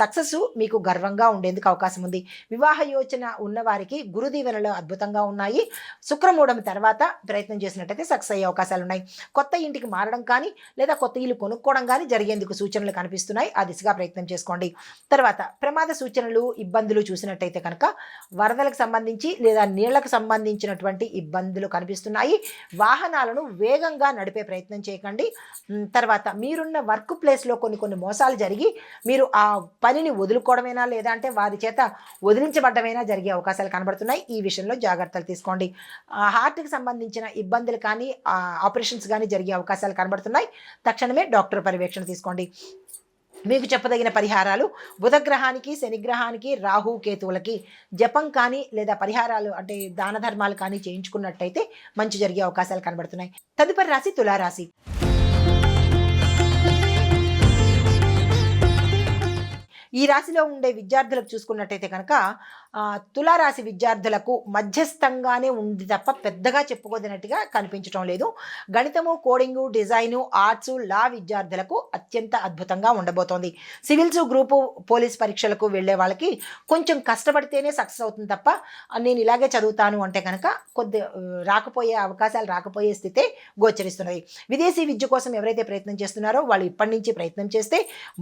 S1: సక్సెస్ మీకు గర్వంగా ఉండేందుకు అవకాశం ఉంది. వివాహ యోచన ఉన్నవారికి గురు దీవెనలు అద్భుతంగా ఉన్నాయి. శుక్రమూఢం తర్వాత ప్రయత్నం చేసినట్టయితే సక్సెస్ అయ్యే అవకాశాలు ఉన్నాయి. కొత్త ఇంటికి మారడం కానీ లేదా కొత్త ఇల్లు కొనుక్కోవడం కానీ జరిగేందుకు సూచనలు కనిపిస్తున్నాయి. ఆ దిశగా ప్రయత్నం చేసుకోండి. తర్వాత ప్రమాద సూచనలు, ఇబ్బందులు చూసినట్టయితే కనుక వరదలకు సంబంధించి లేదా నీళ్లకు సంబంధించినటువంటి ఇబ్బందులు కనిపిస్తున్నాయి. వాహనాలను వేగంగా నడిపే ప్రయత్నం చేయకండి. తర్వాత మీరున్న వర్క్ ప్లేస్లో కొన్ని మోసాలు జరిగి మీరు ఆ పనిని వదులుకోవడమైనా లేదా అంటే వారి చేత వదిలించబడ్డమైనా జరిగే అవకాశాలు కనబడుతున్నాయి. ఈ విషయంలో జాగ్రత్తలు తీసుకోండి. హార్ట్కి సంబంధించిన ఇబ్బందులు కానీ ఆపరేషన్స్ కానీ జరిగే అవకాశాలు కనబడుతున్నాయి. తక్షణమే డాక్టర్ పర్యవేక్షణ తీసుకోండి. మీకు చెప్పదగిన పరిహారాలు బుధగ్రహానికి, శనిగ్రహానికి, రాహు కేతువులకి జపం కానీ లేదా పరిహారాలు అంటే దాన ధర్మాలు కానీ చేయించుకున్నట్టయితే మంచి జరిగే అవకాశాలు కనబడుతున్నాయి. తదుపరి రాశి తులారాశి. ఈ రాశిలో ఉండే విద్యార్థులకు చూసుకున్నట్టయితే కనుక తులారాశి విద్యార్థులకు మధ్యస్థంగానే ఉంది తప్ప పెద్దగా చెప్పుకోదనట్టుగా కనిపించడం లేదు. గణితము, కోడింగు, డిజైను, ఆర్ట్స్, లా విద్యార్థులకు అత్యంత అద్భుతంగా ఉండబోతోంది. సివిల్స్, గ్రూపు, పోలీస్ పరీక్షలకు వెళ్ళే వాళ్ళకి కొంచెం కష్టపడితేనే సక్సెస్ అవుతుంది తప్ప నేను ఇలాగే చదువుతాను అంటే కనుక రాకపోయే అవకాశాలు రాకపోయే స్థితే గోచరిస్తున్నది. విదేశీ విద్య కోసం ఎవరైతే ప్రయత్నం చేస్తున్నారో వాళ్ళు ఇప్పటి నుంచి ప్రయత్నం చేస్తే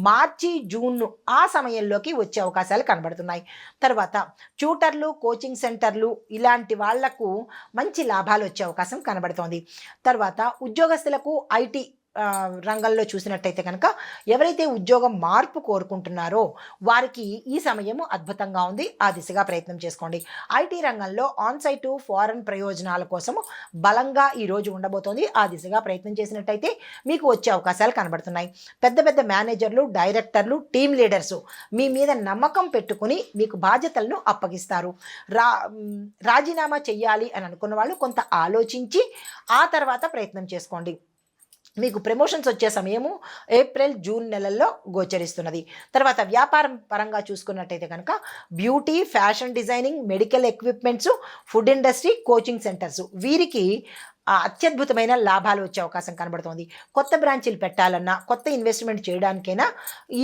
S1: మార్చి, జూన్ ఆ సమయంలోకి వచ్చే అవకాశాలు కనబడుతున్నాయి. తర్వాత ట్యూటర్లు, కోచింగ్ సెంటర్లు ఇలాంటి వాళ్లకు మంచి లాభాలు వచ్చే అవకాశం కనబడుతోంది. తర్వాత ఉద్యోగస్తులకు ఐటీ రంగంలో చూసినట్టయితే కనుక ఎవరైతే ఉద్యోగం మార్పు కోరుకుంటున్నారో వారికి ఈ సమయము అద్భుతంగా ఉంది. ఆ దిశగా ప్రయత్నం చేసుకోండి. ఐటీ రంగంలో ఆన్సైట్, ఫారెన్ ప్రయోజనాల కోసము బలంగా ఈరోజు ఉండబోతోంది. ఆ దిశగా ప్రయత్నం చేసినట్టయితే మీకు వచ్చే అవకాశాలు కనబడుతున్నాయి. పెద్ద పెద్ద మేనేజర్లు, డైరెక్టర్లు, టీమ్ లీడర్సు మీ మీద నమ్మకం పెట్టుకుని మీకు బాధ్యతలను అప్పగిస్తారు. రాజీనామా చెయ్యాలి అని అనుకున్న వాళ్ళు కొంత ఆలోచించి ఆ తర్వాత ప్రయత్నం చేసుకోండి. మీకు ప్రమోషన్స్ వచ్చే సమయము ఏప్రిల్, జూన్ నెలల్లో గోచరిస్తున్నది. తర్వాత వ్యాపారం పరంగా చూసుకున్నట్టయితే కనుక beauty, fashion designing, medical equipments, food industry, coaching centres వీరికి అత్యద్భుతమైన లాభాలు వచ్చే అవకాశం కనబడుతోంది. కొత్త బ్రాంచీలు పెట్టాలన్నా, కొత్త ఇన్వెస్ట్మెంట్ చేయడానికైనా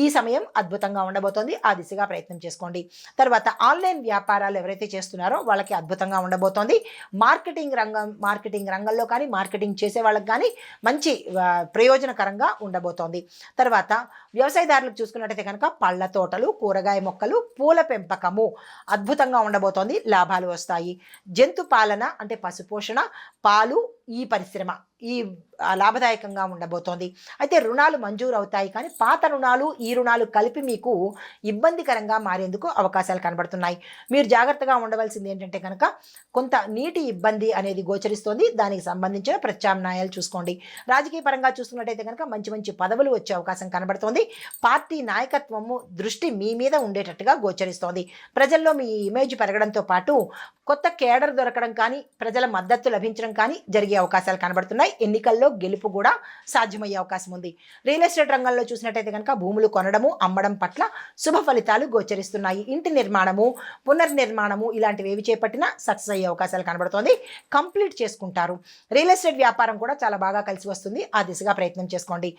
S1: ఈ సమయం అద్భుతంగా ఉండబోతోంది. ఆ దిశగా ప్రయత్నం చేసుకోండి. తర్వాత ఆన్లైన్ వ్యాపారాలు ఎవరైతే చేస్తున్నారో వాళ్ళకి అద్భుతంగా ఉండబోతోంది. మార్కెటింగ్ రంగంలో కానీ, మార్కెటింగ్ చేసే వాళ్ళకి కానీ మంచి ప్రయోజనకరంగా ఉండబోతోంది. తర్వాత వ్యవసాయదారులకు చూసుకున్నట్టయితే కనుక పళ్ళ తోటలు, కూరగాయ మొక్కలు, పూల పెంపకము అద్భుతంగా ఉండబోతోంది. లాభాలు వస్తాయి. జంతు పాలన అంటే పశుపోషణ, పాలు, ఈ పరిశ్రమ ఈ లాభదాయకంగా ఉండబోతోంది. అయితే రుణాలు మంజూరు అవుతాయి, కానీ పాత రుణాలు, ఈ రుణాలు కలిపి మీకు ఇబ్బందికరంగా మారేందుకు అవకాశాలు కనబడుతున్నాయి. మీరు జాగ్రత్తగా ఉండవలసింది ఏంటంటే కనుక కొంత నీటి ఇబ్బంది అనేది గోచరిస్తోంది. దానికి సంబంధించిన ప్రత్యామ్నాయాలు చూసుకోండి. రాజకీయ పరంగా చూసుకున్నట్టయితే కనుక మంచి మంచి పదవులు వచ్చే అవకాశం కనబడుతోంది. పార్టీ నాయకత్వము దృష్టి మీ మీద ఉండేటట్టుగా గోచరిస్తోంది. ప్రజల్లో మీ ఇమేజ్ పెరగడంతో పాటు కొత్త కేడర్ దొరకడం కానీ, ప్రజల మద్దతు లభించడం కానీ జరిగే అవకాశాలు కనబడుతున్నాయి. ఎన్నికల్లో గెలుపు కూడా సాధ్యమయ్యే అవకాశం ఉంది. రియల్ ఎస్టేట్ రంగంలో చూసినట్టయితే కనుక భూములు కొనడము, అమ్మడం పట్ల శుభ ఫలితాలు గోచరిస్తున్నాయి. ఇంటి నిర్మాణము, పునర్నిర్మాణము ఇలాంటివి ఏవి చేపట్టినా సక్సెస్ అయ్యే అవకాశాలు కనబడుతోంది. కంప్లీట్ చేసుకుంటారు. రియల్ ఎస్టేట్ వ్యాపారం కూడా చాలా బాగా కలిసి వస్తుంది. ఆ దిశగా ప్రయత్నం చేసుకోండి.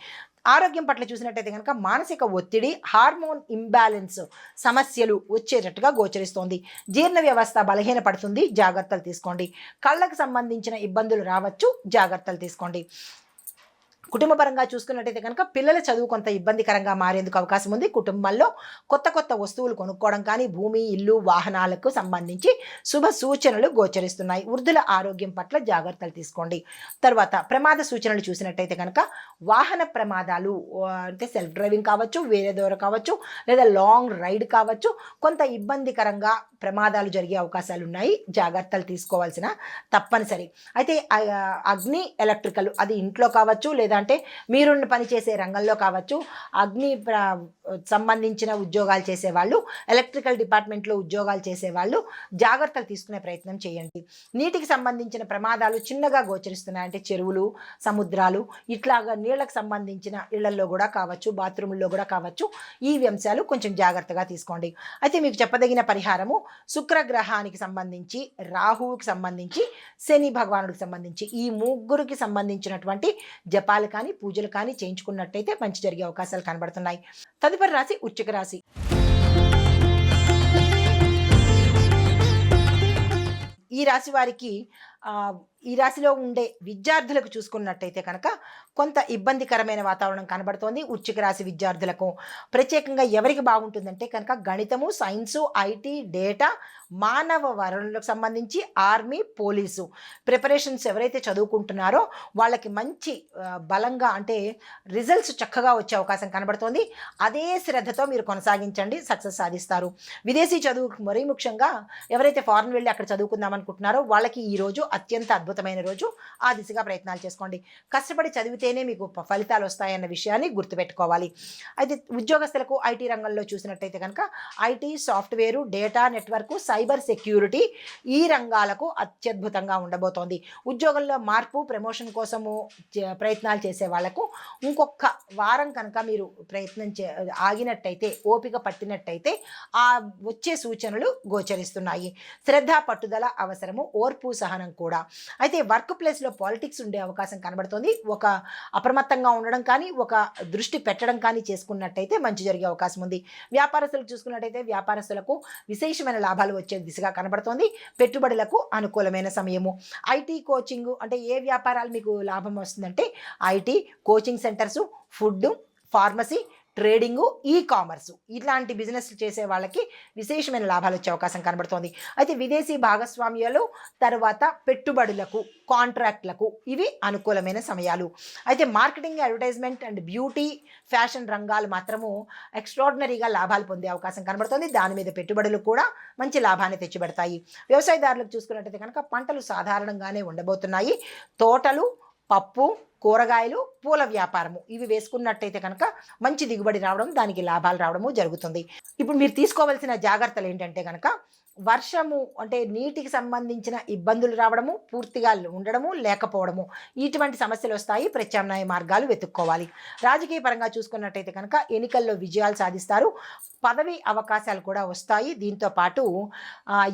S1: ఆరోగ్యం పట్ల చూసినట్టయితే కనుక మానసిక ఒత్తిడి, హార్మోన్ ఇంబ్యాలెన్స్ సమస్యలు వచ్చేటట్టుగా గోచరిస్తోంది. జీర్ణ వ్యవస్థ బలహీనపడుతుంది. జాగ్రత్తలు తీసుకోండి. కళ్ళకు సంబంధించిన ఇబ్బందులు రావచ్చు. జాగ్రత్తలు తీసుకోండి. కుటుంబ పరంగా చూసుకున్నట్టయితే కనుక పిల్లల చదువు కొంత ఇబ్బందికరంగా మారేందుకు అవకాశం ఉంది. కుటుంబంలో కొత్త కొత్త వస్తువులు కొనుక్కోవడం కానీ, భూమి, ఇల్లు, వాహనాలకు సంబంధించి శుభ సూచనలు గోచరిస్తున్నాయి. వృద్ధుల ఆరోగ్యం పట్ల జాగ్రత్తలు తీసుకోండి. తర్వాత ప్రమాద సూచనలు చూసినట్టయితే కనుక వాహన ప్రమాదాలు అంటే సెల్ఫ్ డ్రైవింగ్ కావచ్చు, వేరే ద్వారా కావచ్చు, లేదా లాంగ్ రైడ్ కావచ్చు, కొంత ఇబ్బందికరంగా ప్రమాదాలు జరిగే అవకాశాలు ఉన్నాయి. జాగ్రత్తలు తీసుకోవాల్సిన తప్పనిసరి. అయితే అగ్ని ఎలక్ట్రికల్ అది ఇంట్లో కావచ్చు, లేదా అంటే మీరు పనిచేసే రంగంలో కావచ్చు, అగ్ని సంబంధించిన ఉద్యోగాలు చేసేవాళ్ళు, ఎలక్ట్రికల్ డిపార్ట్మెంట్లో ఉద్యోగాలు చేసేవాళ్ళు జాగ్రత్తలు తీసుకునే ప్రయత్నం చేయండి. నీటికి సంబంధించిన ప్రమాదాలు చిన్నగా గోచరిస్తున్నాయి. అంటే చెరువులు, సముద్రాలు ఇట్లాగా నీళ్లకు సంబంధించిన ఇళ్లలో కూడా కావచ్చు, బాత్రూముల్లో కూడా కావచ్చు. ఈ అంశాలు కొంచెం జాగ్రత్తగా తీసుకోండి. అయితే మీకు చెప్పదగిన పరిహారము శుక్రగ్రహానికి సంబంధించి, రాహువుకి సంబంధించి, శని భగవానుడికి సంబంధించి ఈ ముగ్గురికి సంబంధించినటువంటి జపాలు కానీ, పూజలు కానీ చేయించుకున్నట్టయితే మంచి జరిగే అవకాశాలు కనబడుతున్నాయి. తదుపరి రాశి వృశ్చిక రాశి. ఈ రాశి వారికి ఈ రాశిలో ఉండే విద్యార్థులకు చూసుకున్నట్టయితే కనుక కొంత ఇబ్బందికరమైన వాతావరణం కనబడుతోంది. వృశ్చిక రాశి విద్యార్థులకు ప్రత్యేకంగా ఎవరికి బాగుంటుందంటే కనుక గణితము, సైన్సు, ఐటీ, డేటా, మానవ వనరులకు సంబంధించి, ఆర్మీ, పోలీసు ప్రిపరేషన్స్ ఎవరైతే చదువుకుంటున్నారో వాళ్ళకి మంచి బలంగా అంటే రిజల్ట్స్ చక్కగా వచ్చే అవకాశం కనబడుతోంది. అదే శ్రద్ధతో మీరు కొనసాగించండి, సక్సెస్ సాధిస్తారు. విదేశీ చదువు మరీ ముఖ్యంగా ఎవరైతే ఫారెన్ వెళ్ళి అక్కడ చదువుకుందాం అనుకుంటున్నారో వాళ్ళకి ఈరోజు అత్యంత అద్భుతమైన రోజు. ఆ దిశగా ప్రయత్నాలు చేసుకోండి. కష్టపడి చదివితేనే మీకు ఫలితాలు వస్తాయన్న విషయాన్ని గుర్తుపెట్టుకోవాలి. అయితే ఉద్యోగస్తులకు ఐటీ రంగంలో చూసినట్టయితే కనుక IT, software, data network, cyber security ఈ రంగాలకు అత్యద్భుతంగా ఉండబోతోంది. ఉద్యోగంలో మార్పు, ప్రమోషన్ కోసము ప్రయత్నాలు చేసే వాళ్లకు ఇంకొక వారం కనుక మీరు ఆగినట్టయితే, ఓపిక పట్టినట్టయితే ఆ వచ్చే సూచనలు గోచరిస్తున్నాయి. శ్రద్ధ, పట్టుదల అవసరము, ఓర్పు, సహనం కూడా. అయితే వర్క్ ప్లేస్లో పాలిటిక్స్ ఉండే అవకాశం కనబడుతుంది. ఒక అప్రమత్తంగా ఉండడం కానీ, ఒక దృష్టి పెట్టడం కానీ చేసుకున్నట్టయితే మంచి జరిగే అవకాశం ఉంది. వ్యాపారస్తులకు చూసుకున్నట్టయితే వ్యాపారస్తులకు విశేషమైన లాభాలు వచ్చే దిశగా కనబడుతోంది. పెట్టుబడులకు అనుకూలమైన సమయము. ఐటీ, కోచింగ్ అంటే ఏ వ్యాపారాలు మీకు లాభం వస్తుందంటే IT, coaching centres, food, pharmacy, trading, ఈ కామర్సు ఇట్లాంటి బిజినెస్ చేసే వాళ్ళకి విశేషమైన లాభాలు వచ్చే అవకాశం కనబడుతోంది. అయితే విదేశీ భాగస్వామ్యాలు, తర్వాత పెట్టుబడులకు, కాంట్రాక్ట్లకు ఇవి అనుకూలమైన సమయాలు. అయితే marketing, advertisement and beauty, fashion రంగాలు మాత్రము ఎక్స్ట్రాడినరీగా లాభాలు పొందే అవకాశం కనబడుతుంది. దాని మీద పెట్టుబడులు కూడా మంచి లాభాన్ని తెచ్చిపెడతాయి. వ్యవసాయదారులకు చూసుకున్నట్టయితే కనుక పంటలు సాధారణంగానే ఉండబోతున్నాయి. తోటలు, పప్పు, కూరగాయలు, పూల వ్యాపారము ఇవి వేసుకున్నట్టయితే కనుక మంచి దిగుబడి రావడం, దానికి లాభాలు రావడము జరుగుతుంది. ఇప్పుడు మీరు తీసుకోవాల్సిన జాగ్రత్తలు ఏంటంటే కనుక వర్షము అంటే నీటికి సంబంధించిన ఇబ్బందులు రావడము, పూర్తిగా ఉండడము, లేకపోవడము ఇటువంటి సమస్యలు వస్తాయి. ప్రత్యామ్నాయ మార్గాలు వెతుక్కోవాలి. రాజకీయ పరంగా చూసుకున్నట్టయితే కనుక ఎన్నికల్లో విజయాలు సాధిస్తారు. పదవి అవకాశాలు కూడా వస్తాయి. దీంతో పాటు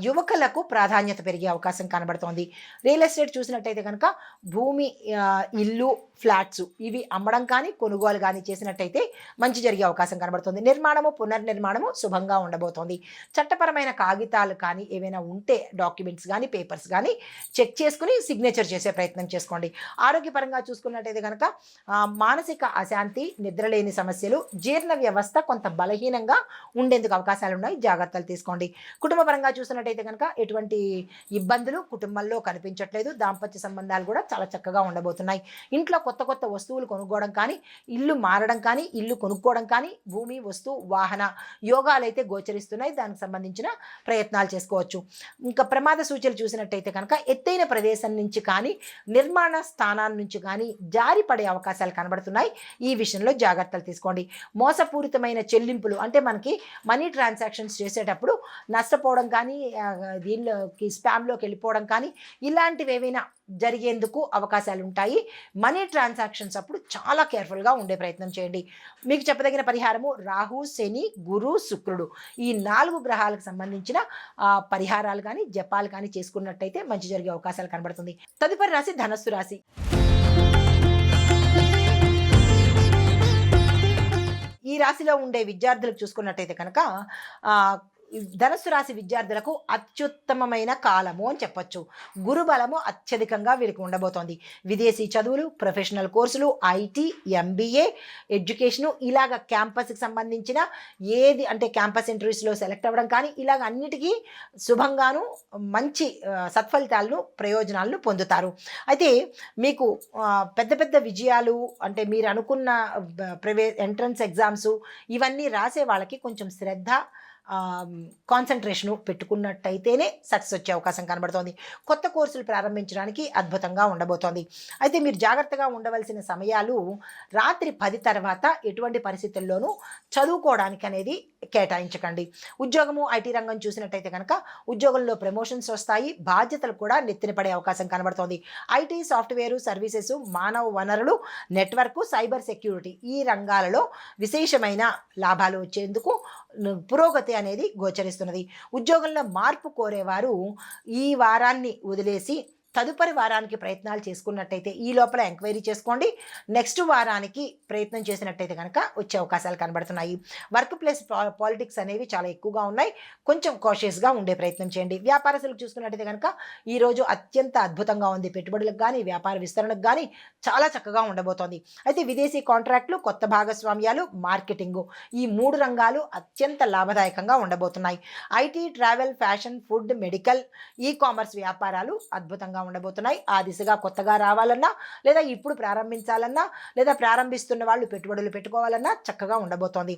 S1: యువకులకు ప్రాధాన్యత పెరిగే అవకాశం కనబడుతోంది. రియల్ ఎస్టేట్ చూసినట్టయితే కనుక భూమి, ఇల్లు, ఫ్లాట్స్ ఇవి అమ్మడం కానీ, కొనుగోలు కానీ చేసినట్టయితే మంచి జరిగే అవకాశం కనబడుతుంది. నిర్మాణము, పునర్నిర్మాణము శుభంగా ఉండబోతోంది. చట్టపరమైన కాగితాలు కానీ ఏవైనా ఉంటే డాక్యుమెంట్స్ కానీ, పేపర్స్ కానీ చెక్ చేసుకుని సిగ్నేచర్ చేసే ప్రయత్నం చేసుకోండి. ఆరోగ్యపరంగా చూసుకున్నట్టయితే కనుక మానసిక అశాంతి, నిద్రలేని సమస్యలు, జీర్ణ వ్యవస్థ కొంత బలహీనంగా ఉండేందుకు అవకాశాలు ఉన్నాయి. జాగ్రత్తలు తీసుకోండి. కుటుంబ పరంగా చూసినట్టయితే కనుక ఎటువంటి ఇబ్బందులు కుటుంబంలో కనిపించట్లేదు. దాంపత్య సంబంధాలు కూడా చాలా చక్కగా ఉండబోతున్నాయి. ఇంట్లో కొత్త కొత్త వస్తువులు కొనుక్కోవడం కానీ, ఇల్లు మారడం కానీ, ఇల్లు కొనుక్కోవడం కానీ, భూమి, వస్తు, వాహన యోగాలు అయితే గోచరిస్తున్నాయి. దానికి సంబంధించిన ప్రయత్నాలు చేసుకోవచ్చు. ఇంకా ప్రమాద సూచనలు చూసినట్టయితే కనుక ఎత్తైన ప్రదేశం నుంచి కానీ, నిర్మాణ స్థానాల నుంచి కానీ జారి పడే అవకాశాలు కనబడుతున్నాయి. ఈ విషయంలో జాగ్రత్తలు తీసుకోండి. మోసపూరితమైన చెల్లింపులు అంటే మనకి మనీ ట్రాన్సాక్షన్స్ చేసేటప్పుడు నష్టపోవడం కానీ, దీనిలోకి స్పామ్లోకి వెళ్ళిపోవడం కానీ ఇలాంటివి ఏవైనా జరిగేందుకు అవకాశాలు ఉంటాయి. మనీ ట్రాన్సాక్షన్స్ అప్పుడు చాలా కేర్ఫుల్గా ఉండే ప్రయత్నం చేయండి. మీకు చెప్పదగిన పరిహారము రాహు, శని, గురు, శుక్రుడు ఈ 4 గ్రహాలకు సంబంధించిన పరిహారాలు కానీ, జపాలు కానీ చేసుకున్నట్టయితే మంచి జరిగే అవకాశాలు కనబడుతుంది. తదుపరి రాశి ధనస్సు రాశి. ఈ రాశిలో ఉండే విద్యార్థులకు చూసుకున్నట్టయితే కనుక ధనుస్సు రాశి విద్యార్థులకు అత్యుత్తమమైన కాలము అని చెప్పొచ్చు. గురుబలము అత్యధికంగా వీరికి ఉండబోతోంది. విదేశీ చదువులు, ప్రొఫెషనల్ కోర్సులు, ఐటీ, ఎంబీఏ, ఎడ్యుకేషను ఇలాగ క్యాంపస్కి సంబంధించిన ఏది అంటే క్యాంపస్ ఇంటర్వ్యూస్లో సెలెక్ట్ అవ్వడం కానీ ఇలాగ అన్నిటికీ శుభంగాను మంచి సత్ఫలితాలను, ప్రయోజనాలను పొందుతారు. అయితే మీకు పెద్ద పెద్ద విజయాలు అంటే మీరు అనుకున్న ఎంట్రన్స్ ఎగ్జామ్స్ ఇవన్నీ రాసే వాళ్ళకి కొంచెం శ్రద్ధ, కాన్సన్ట్రేషను పెట్టుకున్నట్టయితేనే సక్సెస్ వచ్చే అవకాశం కనబడుతోంది. కొత్త కోర్సులు ప్రారంభించడానికి అద్భుతంగా ఉండబోతోంది. అయితే మీరు జాగ్రత్తగా ఉండవలసిన సమయాలు రాత్రి 10 తర్వాత ఎటువంటి పరిస్థితుల్లోనూ చదువుకోవడానికి అనేది కేటాయించకండి. ఉద్యోగము, ఐటీ రంగం చూసినట్టయితే కనుక ఉద్యోగంలో ప్రమోషన్స్ వస్తాయి. బాధ్యతలు కూడా నెత్తిన పడే అవకాశం కనబడుతోంది. ఐటీ, సాఫ్ట్వేరు, సర్వీసెస్, మానవ వనరులు, నెట్వర్క్, సైబర్ సెక్యూరిటీ ఈ రంగాలలో విశేషమైన లాభాలు వచ్చేందుకు పురోగతి అనేది గోచరిస్తున్నది. ఉద్యోగంలో మార్పు కోరేవారు ఈ వారాన్ని వదిలేసి తదుపరి వారానికి ప్రయత్నాలు చేసుకున్నట్టయితే ఈ లోపల ఎంక్వైరీ చేసుకోండి. నెక్స్ట్ వారానికి ప్రయత్నం చేసినట్టయితే కనుక వచ్చే అవకాశాలు కనబడుతున్నాయి. వర్క్ ప్లేస్ పాలిటిక్స్ అనేవి చాలా ఎక్కువగా ఉన్నాయి. కొంచెం కాషియస్గా ఉండే ప్రయత్నం చేయండి. వ్యాపారస్తులకు చూసుకున్నట్టయితే కనుక ఈరోజు అత్యంత అద్భుతంగా ఉంది. పెట్టుబడులకు కానీ, వ్యాపార విస్తరణకు కానీ చాలా చక్కగా ఉండబోతోంది. అయితే విదేశీ కాంట్రాక్టులు, కొత్త భాగస్వామ్యాలు, మార్కెటింగు ఈ 3 రంగాలు అత్యంత లాభదాయకంగా ఉండబోతున్నాయి. IT, travel, fashion, food, medical, e commerce వ్యాపారాలు అద్భుతంగా ఉండబోతున్నాయి. ఆ దిశగా కొత్తగా రావాలన్నా, లేదా ఇప్పుడు ప్రారంభించాలన్నా, లేదా ప్రారంభిస్తున్న వాళ్ళు పెట్టుబడులు పెట్టుకోవాలన్నా చక్కగా ఉండబోతోంది.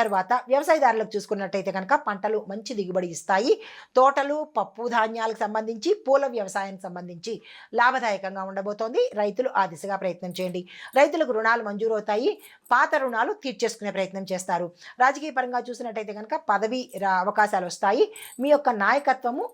S1: తర్వాత వ్యవసాయదారులకు చూసుకున్నట్టయితే కనుక పంటలు మంచి దిగుబడి ఇస్తాయి. తోటలు, పప్పు ధాన్యాలకు సంబంధించి, పూల వ్యవసాయానికి సంబంధించి లాభదాయకంగా ఉండబోతోంది. రైతులు ఆ దిశగా ప్రయత్నం చేయండి. రైతులకు రుణాలు మంజూరవుతాయి. పాత రుణాలు తీర్చేసుకునే ప్రయత్నం చేస్తారు. రాజకీయ పరంగా చూసినట్టయితే కనుక పదవి అవకాశాలు వస్తాయి. మీ యొక్క నాయకత్వము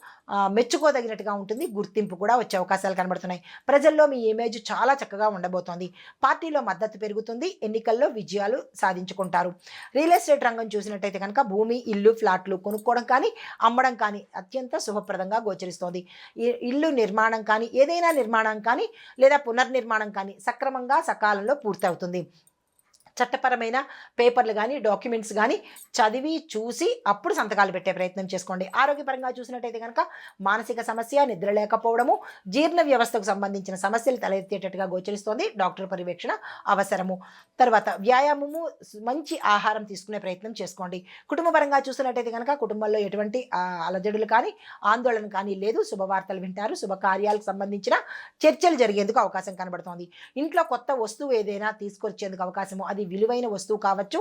S1: మెచ్చుకోదగినట్టుగా ఉంటుంది. గుర్తింపు కూడా వచ్చే అవకాశాలు కనబడుతున్నాయి. ప్రజల్లో మీ ఇమేజ్ చాలా చక్కగా ఉండబోతోంది. పార్టీలో మద్దతు పెరుగుతుంది. ఎన్నికల్లో విజయాలు సాధించుకుంటారు. రియల్ ఎస్టేట్ రంగం చూసినట్టయితే కనుక భూమి, ఇల్లు, ఫ్లాట్లు కొనుక్కోవడం కానీ అమ్మడం కానీ అత్యంత శుభప్రదంగా గోచరిస్తోంది. ఇల్లు నిర్మాణం కానీ, ఏదైనా నిర్మాణం కానీ లేదా పునర్నిర్మాణం కానీ సక్రమంగా సకాలంలో పూర్తవుతుంది. చట్టపరమైన పేపర్లు కానీ, డాక్యుమెంట్స్ కానీ చదివి చూసి అప్పుడు సంతకాలు పెట్టే ప్రయత్నం చేసుకోండి. ఆరోగ్యపరంగా చూసినట్టయితే కనుక మానసిక సమస్య, నిద్ర లేకపోవడము, జీర్ణ వ్యవస్థకు సంబంధించిన సమస్యలు తలెత్తేటట్టుగా గోచరిస్తోంది. డాక్టర్ పర్యవేక్షణ అవసరము. తర్వాత వ్యాయామము, మంచి ఆహారం తీసుకునే ప్రయత్నం చేసుకోండి. కుటుంబ పరంగా చూసినట్టయితే కనుక కుటుంబంలో ఎటువంటి అలజడులు కానీ, ఆందోళన కానీ లేదు. శుభవార్తలు వింటారు. శుభకార్యాలకు సంబంధించిన చర్చలు జరిగేందుకు అవకాశం కనబడుతోంది. ఇంట్లో కొత్త వస్తువు ఏదైనా తీసుకొచ్చేందుకు అవకాశము, అది విలువైన వస్తువు కావచ్చు,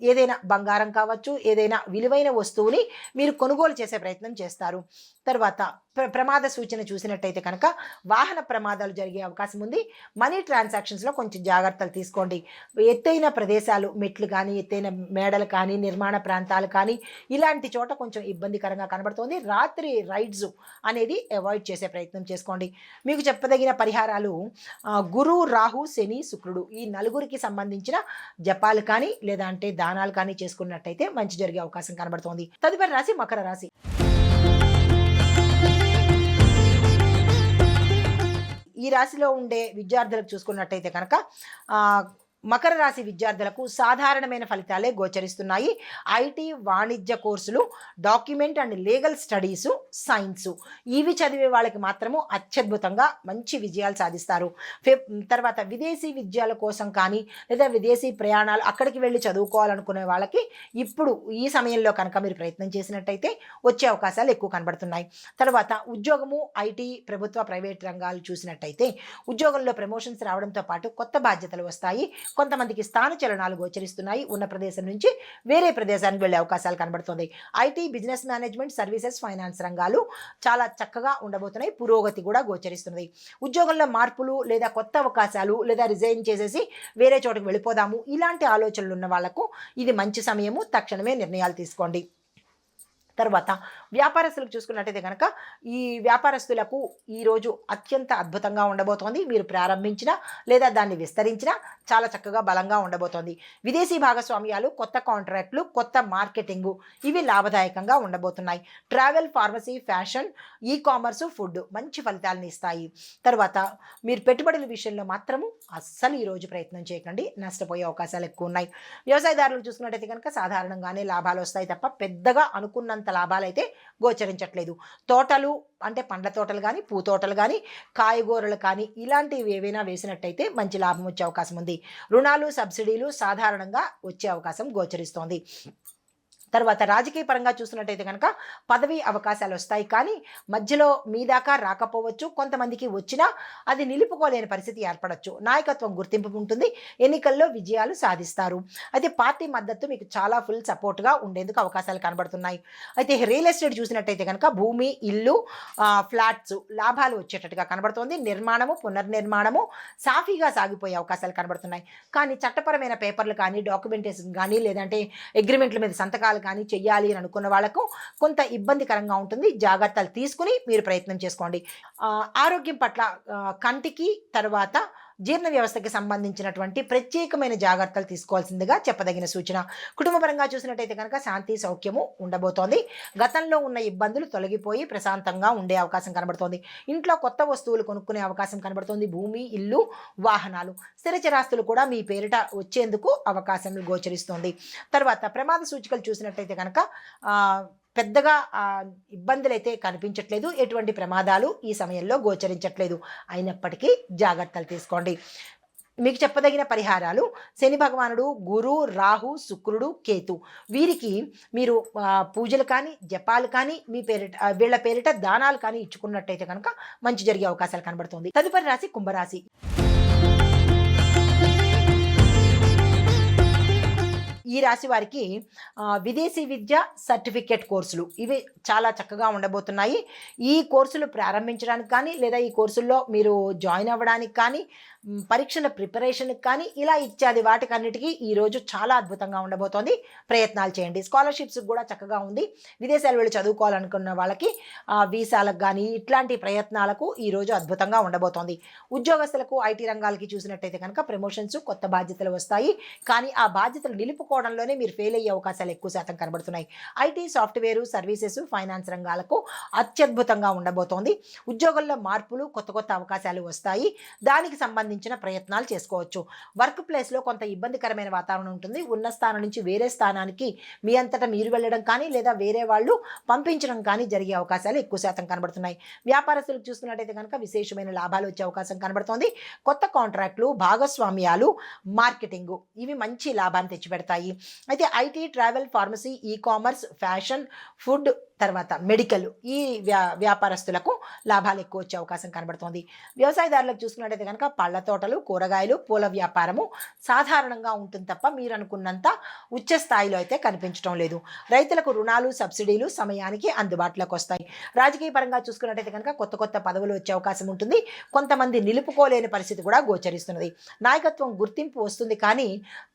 S1: ఏదైనా బంగారం కావచ్చు, ఏదైనా విలువైన వస్తువుని మీరు కొనుగోలు చేసే ప్రయత్నం చేస్తారు. తర్వాత ప్రమాద సూచన చూసినట్టయితే కనుక వాహన ప్రమాదాలు జరిగే అవకాశం ఉంది. మనీ ట్రాన్సాక్షన్స్లో కొంచెం జాగ్రత్తలు తీసుకోండి. ఎత్తైన ప్రదేశాలు, మెట్లు కానీ, ఎత్తైన మేడలు కానీ, నిర్మాణ ప్రాంతాలు కానీ ఇలాంటి చోట కొంచెం ఇబ్బందికరంగా కనబడుతోంది. రాత్రి రైడ్స్ అనేది అవాయిడ్ చేసే ప్రయత్నం చేసుకోండి. మీకు చెప్పదగిన పరిహారాలు గురు, రాహు, శని, శుక్రుడు ఈ నలుగురికి సంబంధించిన జపాలు కానీ లేదా అంటే దానాలు కానీ చేసుకున్నట్టయితే మంచి జరిగే అవకాశం కనబడుతోంది. తదుపరి రాశి మకర రాశి. ఈ రాశిలో ఉండే విద్యార్థులకు చూసుకున్నట్టయితే కనుక మకర రాశి విద్యార్థులకు సాధారణమైన ఫలితాలే గోచరిస్తున్నాయి. ఐటీ, వాణిజ్య కోర్సులు, document and legal studies, science ఇవి చదివే వాళ్ళకి మాత్రము అత్యద్భుతంగా మంచి విజయాలు సాధిస్తారు. తర్వాత విదేశీ విద్యల కోసం కానీ లేదా విదేశీ ప్రయాణాలు అక్కడికి వెళ్ళి చదువుకోవాలనుకునే వాళ్ళకి ఇప్పుడు ఈ సమయంలో కనుక మీరు ప్రయత్నం చేసినట్టయితే వచ్చే అవకాశాలు ఎక్కువ కనబడుతున్నాయి. తర్వాత ఉద్యోగము, ఐటీ, ప్రభుత్వ ప్రైవేట్ రంగాలు చూసినట్టయితే ఉద్యోగంలో ప్రమోషన్స్ రావడంతో పాటు కొత్త బాధ్యతలు వస్తాయి. కొంతమందికి స్థాన చలనాలు గోచరిస్తున్నాయి. ఉన్న ప్రదేశం నుంచి వేరే ప్రదేశానికి వెళ్ళే అవకాశాలు కనబడుతుంది. IT, business management, services, finance రంగాలు చాలా చక్కగా ఉండబోతున్నాయి. పురోగతి కూడా గోచరిస్తుంది. ఉద్యోగంలో మార్పులు లేదా కొత్త అవకాశాలు లేదా రిజైన్ చేసేసి వేరే చోటుకు వెళ్ళిపోదాము ఇలాంటి ఆలోచనలు ఉన్న వాళ్లకు ఇది మంచి సమయము. తక్షణమే నిర్ణయాలు తీసుకోండి. తర్వాత వ్యాపారస్తులకు చూసుకున్నట్టయితే కనుక ఈ వ్యాపారస్తులకు ఈరోజు అత్యంత అద్భుతంగా ఉండబోతోంది. మీరు ప్రారంభించిన లేదా దాన్ని విస్తరించిన చాలా చక్కగా బలంగా ఉండబోతోంది. విదేశీ భాగస్వామ్యాలు, కొత్త కాంట్రాక్టులు, కొత్త మార్కెటింగు ఇవి లాభదాయకంగా ఉండబోతున్నాయి. ట్రావెల్, ఫార్మసీ, ఫ్యాషన్, ఈ కామర్సు, ఫుడ్ మంచి ఫలితాలను ఇస్తాయి. తర్వాత మీరు పెట్టుబడుల విషయంలో మాత్రము అస్సలు ఈరోజు ప్రయత్నం చేయకండి, నష్టపోయే అవకాశాలు ఎక్కువ ఉన్నాయి. వ్యవసాయదారులు చూసుకున్నట్టయితే కనుక సాధారణంగానే లాభాలు వస్తాయి తప్ప పెద్దగా అనుకున్నంత లాభాలు అయితే గోచరించట్లేదు. తోటలు అంటే పండ్ల తోటలు కానీ, పూ తోటలు కానీ, కాయగూరలు కానీ ఇలాంటివి ఏవైనా వేసినట్టయితే మంచి లాభం వచ్చే అవకాశం ఉంది. రుణాలు, సబ్సిడీలు సాధారణంగా వచ్చే అవకాశం గోచరిస్తోంది. తర్వాత రాజకీయ పరంగా చూసినట్టయితే కనుక పదవి అవకాశాలు వస్తాయి, కానీ మధ్యలో మీ దాకా రాకపోవచ్చు. కొంతమందికి వచ్చినా అది నిలుపుకోలేని పరిస్థితి ఏర్పడవచ్చు. నాయకత్వం గుర్తింపు ఉంటుంది. ఎన్నికల్లో విజయాలు సాధిస్తారు. అయితే పార్టీ మద్దతు మీకు చాలా ఫుల్ సపోర్ట్గా ఉండేందుకు అవకాశాలు కనబడుతున్నాయి. అయితే రియల్ ఎస్టేట్ చూసినట్టయితే కనుక భూమి, ఇల్లు, ఫ్లాట్స్ లాభాలు వచ్చేటట్టుగా కనబడుతుంది. నిర్మాణము, పునర్నిర్మాణము సాఫీగా సాగిపోయే అవకాశాలు కనబడుతున్నాయి. కానీ చట్టపరమైన పేపర్లు కానీ, డాక్యుమెంటేషన్ కానీ లేదంటే అగ్రిమెంట్ల మీద సంతకాలు కానీ చెయ్యాలి అని అనుకున్న వాళ్ళకు కొంత ఇబ్బందికరంగా ఉంటుంది. జాగ్రత్తలు తీసుకుని మీరు ప్రయత్నం చేసుకోండి. ఆరోగ్యం పట్ల కంటికి తర్వాత జీర్ణ వ్యవస్థకి సంబంధించినటువంటి ప్రత్యేకమైన జాగ్రత్తలు తీసుకోవాల్సిందిగా చెప్పదగిన సూచన. కుటుంబపరంగా చూసినట్టయితే కనుక శాంతి, సౌఖ్యము ఉండబోతోంది. గతంలో ఉన్న ఇబ్బందులు తొలగిపోయి ప్రశాంతంగా ఉండే అవకాశం కనబడుతోంది. ఇంట్లో కొత్త వస్తువులు కొనుక్కునే అవకాశం కనబడుతోంది. భూమి, ఇల్లు, వాహనాలు, స్థిరచరాస్తులు కూడా మీ పేరిట వచ్చేందుకు అవకాశం గోచరిస్తోంది. తర్వాత ప్రమాద సూచికలు చూసినట్టయితే కనుక పెద్దగా ఇబ్బందులు అయితే కనిపించట్లేదు. ఎటువంటి ప్రమాదాలు ఈ సమయంలో గోచరించట్లేదు. అయినప్పటికీ జాగ్రత్తలు తీసుకోండి. మీకు చెప్పదగిన పరిహారాలు శని భగవానుడు, గురు, రాహు, శుక్రుడు, కేతు వీరికి మీరు పూజలు కానీ, జపాలు కానీ, మీ పేరిట వీళ్ళ పేరిట దానాలు కానీ ఇచ్చుకున్నట్టయితే కనుక మంచి జరిగే అవకాశాలు కనబడుతుంది. తదుపరి రాశి కుంభరాశి. ఈ రాశి వారికి విదేశీ విద్య సర్టిఫికేట్ కోర్సులు ఇవి చాలా చక్కగా ఉండబోతున్నాయి. ఈ కోర్సులు ప్రారంభించడానికి కానీ లేదా ఈ కోర్సుల్లో మీరు జాయిన్ అవ్వడానికి కానీ పరీక్షల ప్రిపరేషన్కి కానీ ఇలా ఇత్యాది వాటికన్నిటికీ ఈరోజు చాలా అద్భుతంగా ఉండబోతోంది. ప్రయత్నాలు చేయండి. స్కాలర్షిప్స్ కూడా చక్కగా ఉంది. విదేశాలు వెళ్ళి చదువుకోవాలనుకున్న వాళ్ళకి వీసాలకు కానీ ఇట్లాంటి ప్రయత్నాలకు ఈరోజు అద్భుతంగా ఉండబోతోంది. ఉద్యోగస్తులకు ఐటీ రంగాలకి చూసినట్టయితే కనుక ప్రమోషన్స్, కొత్త బాధ్యతలు వస్తాయి. కానీ ఆ బాధ్యతలు నిలుపుకోవడంలోనే మీరు ఫెయిల్ అయ్యే అవకాశాలు ఎక్కువ శాతం కనబడుతున్నాయి. ఐటీ, సాఫ్ట్వేరు, సర్వీసెస్, ఫైనాన్స్ రంగాలకు అత్యద్భుతంగా ఉండబోతోంది. ఉద్యోగంలో మార్పులు, కొత్త కొత్త అవకాశాలు వస్తాయి. దానికి సంబంధించిన ప్రయత్నాలు చేసుకోవచ్చు. వర్క్ ప్లేస్లో కొంత ఇబ్బందికరమైన వాతావరణం ఉంటుంది. ఉన్న స్థానం నుంచి వేరే స్థానానికి మీ అంతటా మీరు వెళ్ళడం కానీ లేదా వేరే వాళ్ళు పంపించడం కానీ జరిగే అవకాశాలు ఎక్కువ శాతం కనబడుతున్నాయి. వ్యాపారస్తులకు చూసుకున్నట్టయితే కనుక విశేషమైన లాభాలు వచ్చే అవకాశం కనబడుతోంది. కొత్త కాంట్రాక్టులు, భాగస్వామ్యాలు, మార్కెటింగు ఇవి మంచి లాభాన్ని తెచ్చిపెడతాయి. అయితే IT, travel, pharmacy, e commerce, fashion, food, తర్వాత మెడికల్ ఈ వ్యాపారస్తులకు లాభాలు ఎక్కువ వచ్చే అవకాశం కనబడుతోంది. వ్యవసాయదారులకు చూసుకున్నట్టయితే కనుక పళ్ళ తోటలు, కూరగాయలు, పూల వ్యాపారము సాధారణంగా ఉంటుంది తప్ప మీరు అనుకున్నంత ఉచ్చ స్థాయిలో అయితే కనిపించడం లేదు. రైతులకు రుణాలు, సబ్సిడీలు సమయానికి అందుబాటులోకి వస్తాయి. రాజకీయ పరంగా చూసుకున్నట్టయితే కనుక కొత్త కొత్త పదవులు వచ్చే అవకాశం ఉంటుంది. కొంతమంది నిలుపుకోలేని పరిస్థితి కూడా గోచరిస్తున్నది. నాయకత్వం గుర్తింపు వస్తుంది కానీ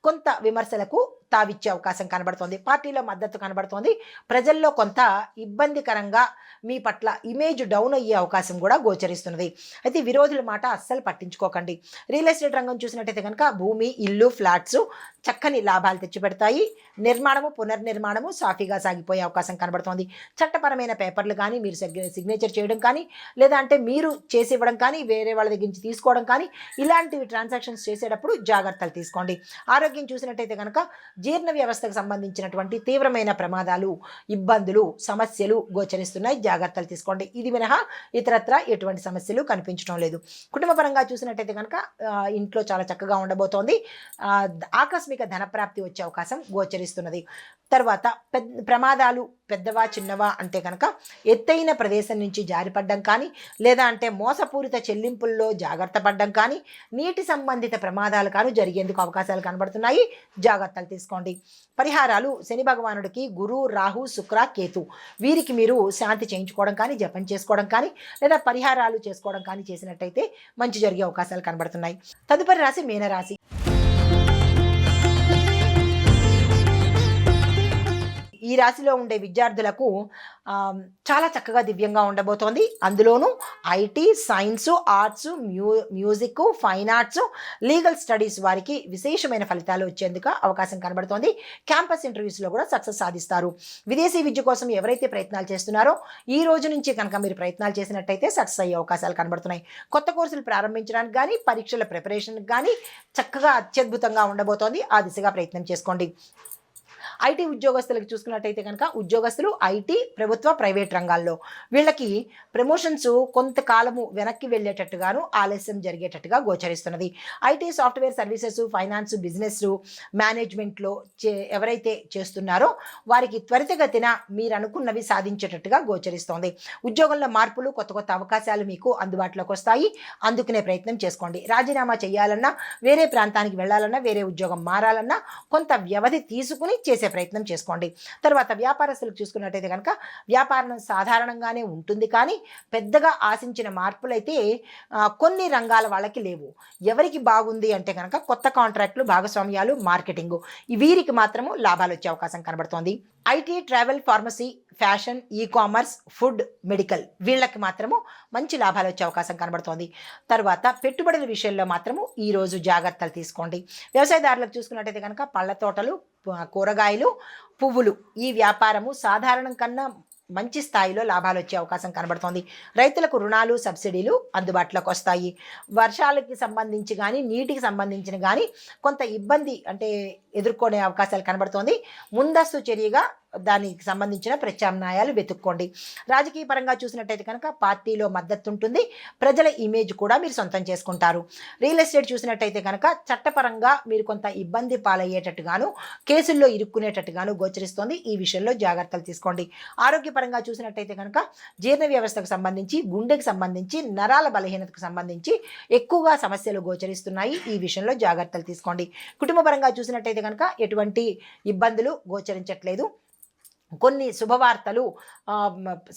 S1: కొంత విమర్శలకు తావిచ్చే అవకాశం కనబడుతోంది. పార్టీలో మద్దతు కనబడుతోంది. ప్రజల్లో కొంత ఇబ్బందికరంగా మీ పట్ల ఇమేజ్ డౌన్ అయ్యే అవకాశం కూడా గోచరిస్తున్నది. అయితే విరోధుల మాట అస్సలు పట్టించుకోకండి. రియల్ ఎస్టేట్ రంగం చూసినట్టయితే కనుక భూమి, ఇల్లు, ఫ్లాట్స్ చక్కని లాభాలు తెచ్చిపెడతాయి. నిర్మాణము, పునర్నిర్మాణము సాఫీగా సాగిపోయే అవకాశం కనబడుతోంది. చట్టపరమైన పేపర్లు కానీ మీరు సిగ్నేచర్ చేయడం కానీ లేదా అంటే మీరు చేసి ఇవ్వడం కానీ వేరే వాళ్ళ దగ్గర నుంచి తీసుకోవడం కానీ ఇలాంటివి ట్రాన్సాక్షన్స్ చేసేటప్పుడు జాగ్రత్తలు తీసుకోండి. ఆరోగ్యం చూసినట్టయితే కనుక జీర్ణ వ్యవస్థకు సంబంధించినటువంటి తీవ్రమైన ప్రమాదాలు, ఇబ్బందులు, సమస్యలు గోచరిస్తున్నాయి. జాగ్రత్తలు తీసుకోండి. ఇది మినహా ఇతరత్ర ఎటువంటి సమస్యలు కనిపించడం లేదు. కుటుంబ పరంగా చూసినట్టయితే కనుక ఇంట్లో చాలా చక్కగా ఉండబోతోంది. ఆకస్మిక ధనప్రాప్తి వచ్చే అవకాశం గోచరిస్తున్నది. తర్వాత ప్రమాదాలు పెద్దవా చిన్నవా అంటే కనుక ఎత్తైన ప్రదేశం నుంచి జారిపడ్డం కానీ లేదా అంటే మోసపూరిత చెల్లింపుల్లో జాగ్రత్త పడ్డం కానీ నీటి సంబంధిత ప్రమాదాలు కానీ జరిగేందుకు అవకాశాలు కనబడుతున్నాయి. జాగ్రత్తలు తీసుకోండి. పరిహారాలు శని భగవానుడికి గురు, రాహు, శుక్ర, కేతు వీరికి మీరు శాంతి చేయించుకోవడం కానీ జపం చేసుకోవడం కానీ లేదా పరిహారాలు చేసుకోవడం కానీ చేసినట్టయితే మంచి జరిగే అవకాశాలు కనబడుతున్నాయి. తదుపరి రాశి మీనరాశి. ఈ రాశిలో ఉండే విద్యార్థులకు చాలా చక్కగా దివ్యంగా ఉండబోతోంది. అందులోనూ IT, science, arts, music, fine arts, legal studies వారికి విశేషమైన ఫలితాలు వచ్చేందుకు అవకాశం కనబడుతోంది. క్యాంపస్ ఇంటర్వ్యూస్లో కూడా సక్సెస్ సాధిస్తారు. విదేశీ విద్య కోసం ఎవరైతే ప్రయత్నాలు చేస్తున్నారో ఈ రోజు నుంచి కనుక మీరు ప్రయత్నాలు చేసినట్టయితే సక్సెస్ అయ్యే అవకాశాలు కనబడుతున్నాయి. కొత్త కోర్సులు ప్రారంభించడానికి కానీ పరీక్షల ప్రిపరేషన్కి కానీ చక్కగా అత్యద్భుతంగా ఉండబోతోంది. ఆ దిశగా ప్రయత్నం చేసుకోండి. ఐటీ ఉద్యోగస్తులకు చూసుకున్నట్టయితే కనుక ఉద్యోగస్తులు ఐటీ, ప్రభుత్వ, ప్రైవేట్ రంగాల్లో వీళ్ళకి ప్రమోషన్స్ కొంతకాలము వెనక్కి వెళ్ళేటట్టుగాను ఆలస్యం జరిగేటట్టుగా గోచరిస్తున్నది. IT, software, services, finance, business మేనేజ్మెంట్లో ఎవరైతే చేస్తున్నారో వారికి త్వరితగతిన మీరు అనుకున్నవి సాధించేటట్టుగా గోచరిస్తోంది. ఉద్యోగంలో మార్పులు, కొత్త కొత్త అవకాశాలు మీకు అందుబాటులోకి వస్తాయి. అందుకునే ప్రయత్నం చేసుకోండి. రాజీనామా చేయాలన్నా, వేరే ప్రాంతానికి వెళ్ళాలన్నా, వేరే ఉద్యోగం మారాలన్నా కొంత వ్యవధి తీసుకుని చేసే ప్రయత్నం చేసుకోండి. తర్వాత వ్యాపారస్తులకు చూసుకున్నట్టయితే కనుక వ్యాపారం సాధారణంగానే ఉంటుంది కానీ పెద్దగా ఆశించిన మార్పులైతే కొన్ని రంగాల వాళ్ళకి లేవు. ఎవరికి బాగుంది అంటే కనుక కొత్త కాంట్రాక్టులు, భాగస్వామ్యాలు, మార్కెటింగ్ వీరికి మాత్రము లాభాలు వచ్చే అవకాశం కనబడుతోంది. IT, travel, pharmacy, fashion, e commerce, food, medical వీళ్ళకి మాత్రము మంచి లాభాలు వచ్చే అవకాశం కనబడుతోంది. తర్వాత పెట్టుబడుల విషయంలో మాత్రము ఈరోజు జాగ్రత్తలు తీసుకోండి. వ్యవసాయదారులకు చూసుకున్నట్టయితే కనుక పళ్ళ తోటలు, కూరగాయలు, పువ్వులు ఈ వ్యాపారము సాధారణం కన్నా మంచి స్థాయిలో లాభాలు వచ్చే అవకాశం కనబడుతోంది. రైతులకు రుణాలు, సబ్సిడీలు అందుబాటులోకి వస్తాయి. వర్షాలకి సంబంధించి కానీ నీటికి సంబంధించిన కానీ కొంత ఇబ్బంది అంటే ఎదుర్కొనే అవకాశాలు కనబడుతోంది. ముందస్తు చర్యగా దానికి సంబంధించిన ప్రత్యామ్నాయాలు వెతుక్కోండి. రాజకీయ పరంగా చూసినట్టయితే కనుక పార్టీలో మద్దతు ఉంటుంది. ప్రజల ఇమేజ్ కూడా మీరు సొంతం చేసుకుంటారు. రియల్ ఎస్టేట్ చూసినట్టయితే కనుక చట్టపరంగా మీరు కొంత ఇబ్బంది పాలయ్యేటట్టుగాను, కేసుల్లో ఇరుక్కునేటట్టుగాను గోచరిస్తోంది. ఈ విషయంలో జాగ్రత్తలు తీసుకోండి. ఆరోగ్యపరంగా చూసినట్టయితే కనుక జీర్ణ వ్యవస్థకు సంబంధించి, గుండెకి సంబంధించి, నరాల బలహీనతకు సంబంధించి ఎక్కువగా సమస్యలు గోచరిస్తున్నాయి. ఈ విషయంలో జాగ్రత్తలు తీసుకోండి. కుటుంబ పరంగా చూసినట్టయితే చూసినట్టయితే కనుక ఎటువంటి ఇబ్బందులు గోచరించట్లేదు. కొన్ని శుభవార్తలు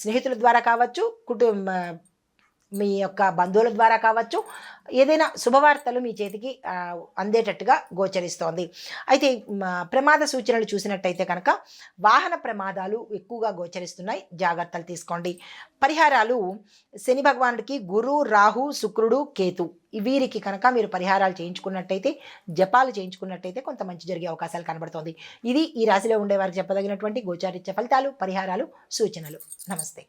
S1: స్నేహితుల ద్వారా కావచ్చు, మీ యొక్క బంధువుల ద్వారా కావచ్చు, ఏదైనా శుభవార్తలు మీ చేతికి అందేటట్టుగా గోచరిస్తోంది. అయితే ప్రమాద సూచనలు చూసినట్టయితే కనుక వాహన ప్రమాదాలు ఎక్కువగా గోచరిస్తున్నాయి, జాగ్రత్తలు తీసుకోండి. పరిహారాలు శని భగవానుడికి గురు, రాహు, శుక్రుడు, కేతు వీరికి కనుక మీరు పరిహారాలు చేయించుకున్నట్టయితే, జపాలు చేయించుకున్నట్టయితే కొంత మంచి జరిగే అవకాశాలు కనబడుతోంది. ఇది ఈ రాశిలో ఉండే వారికి చెప్పదగినటువంటి గోచారిత్య ఫలితాలు, పరిహారాలు, సూచనలు. నమస్తే.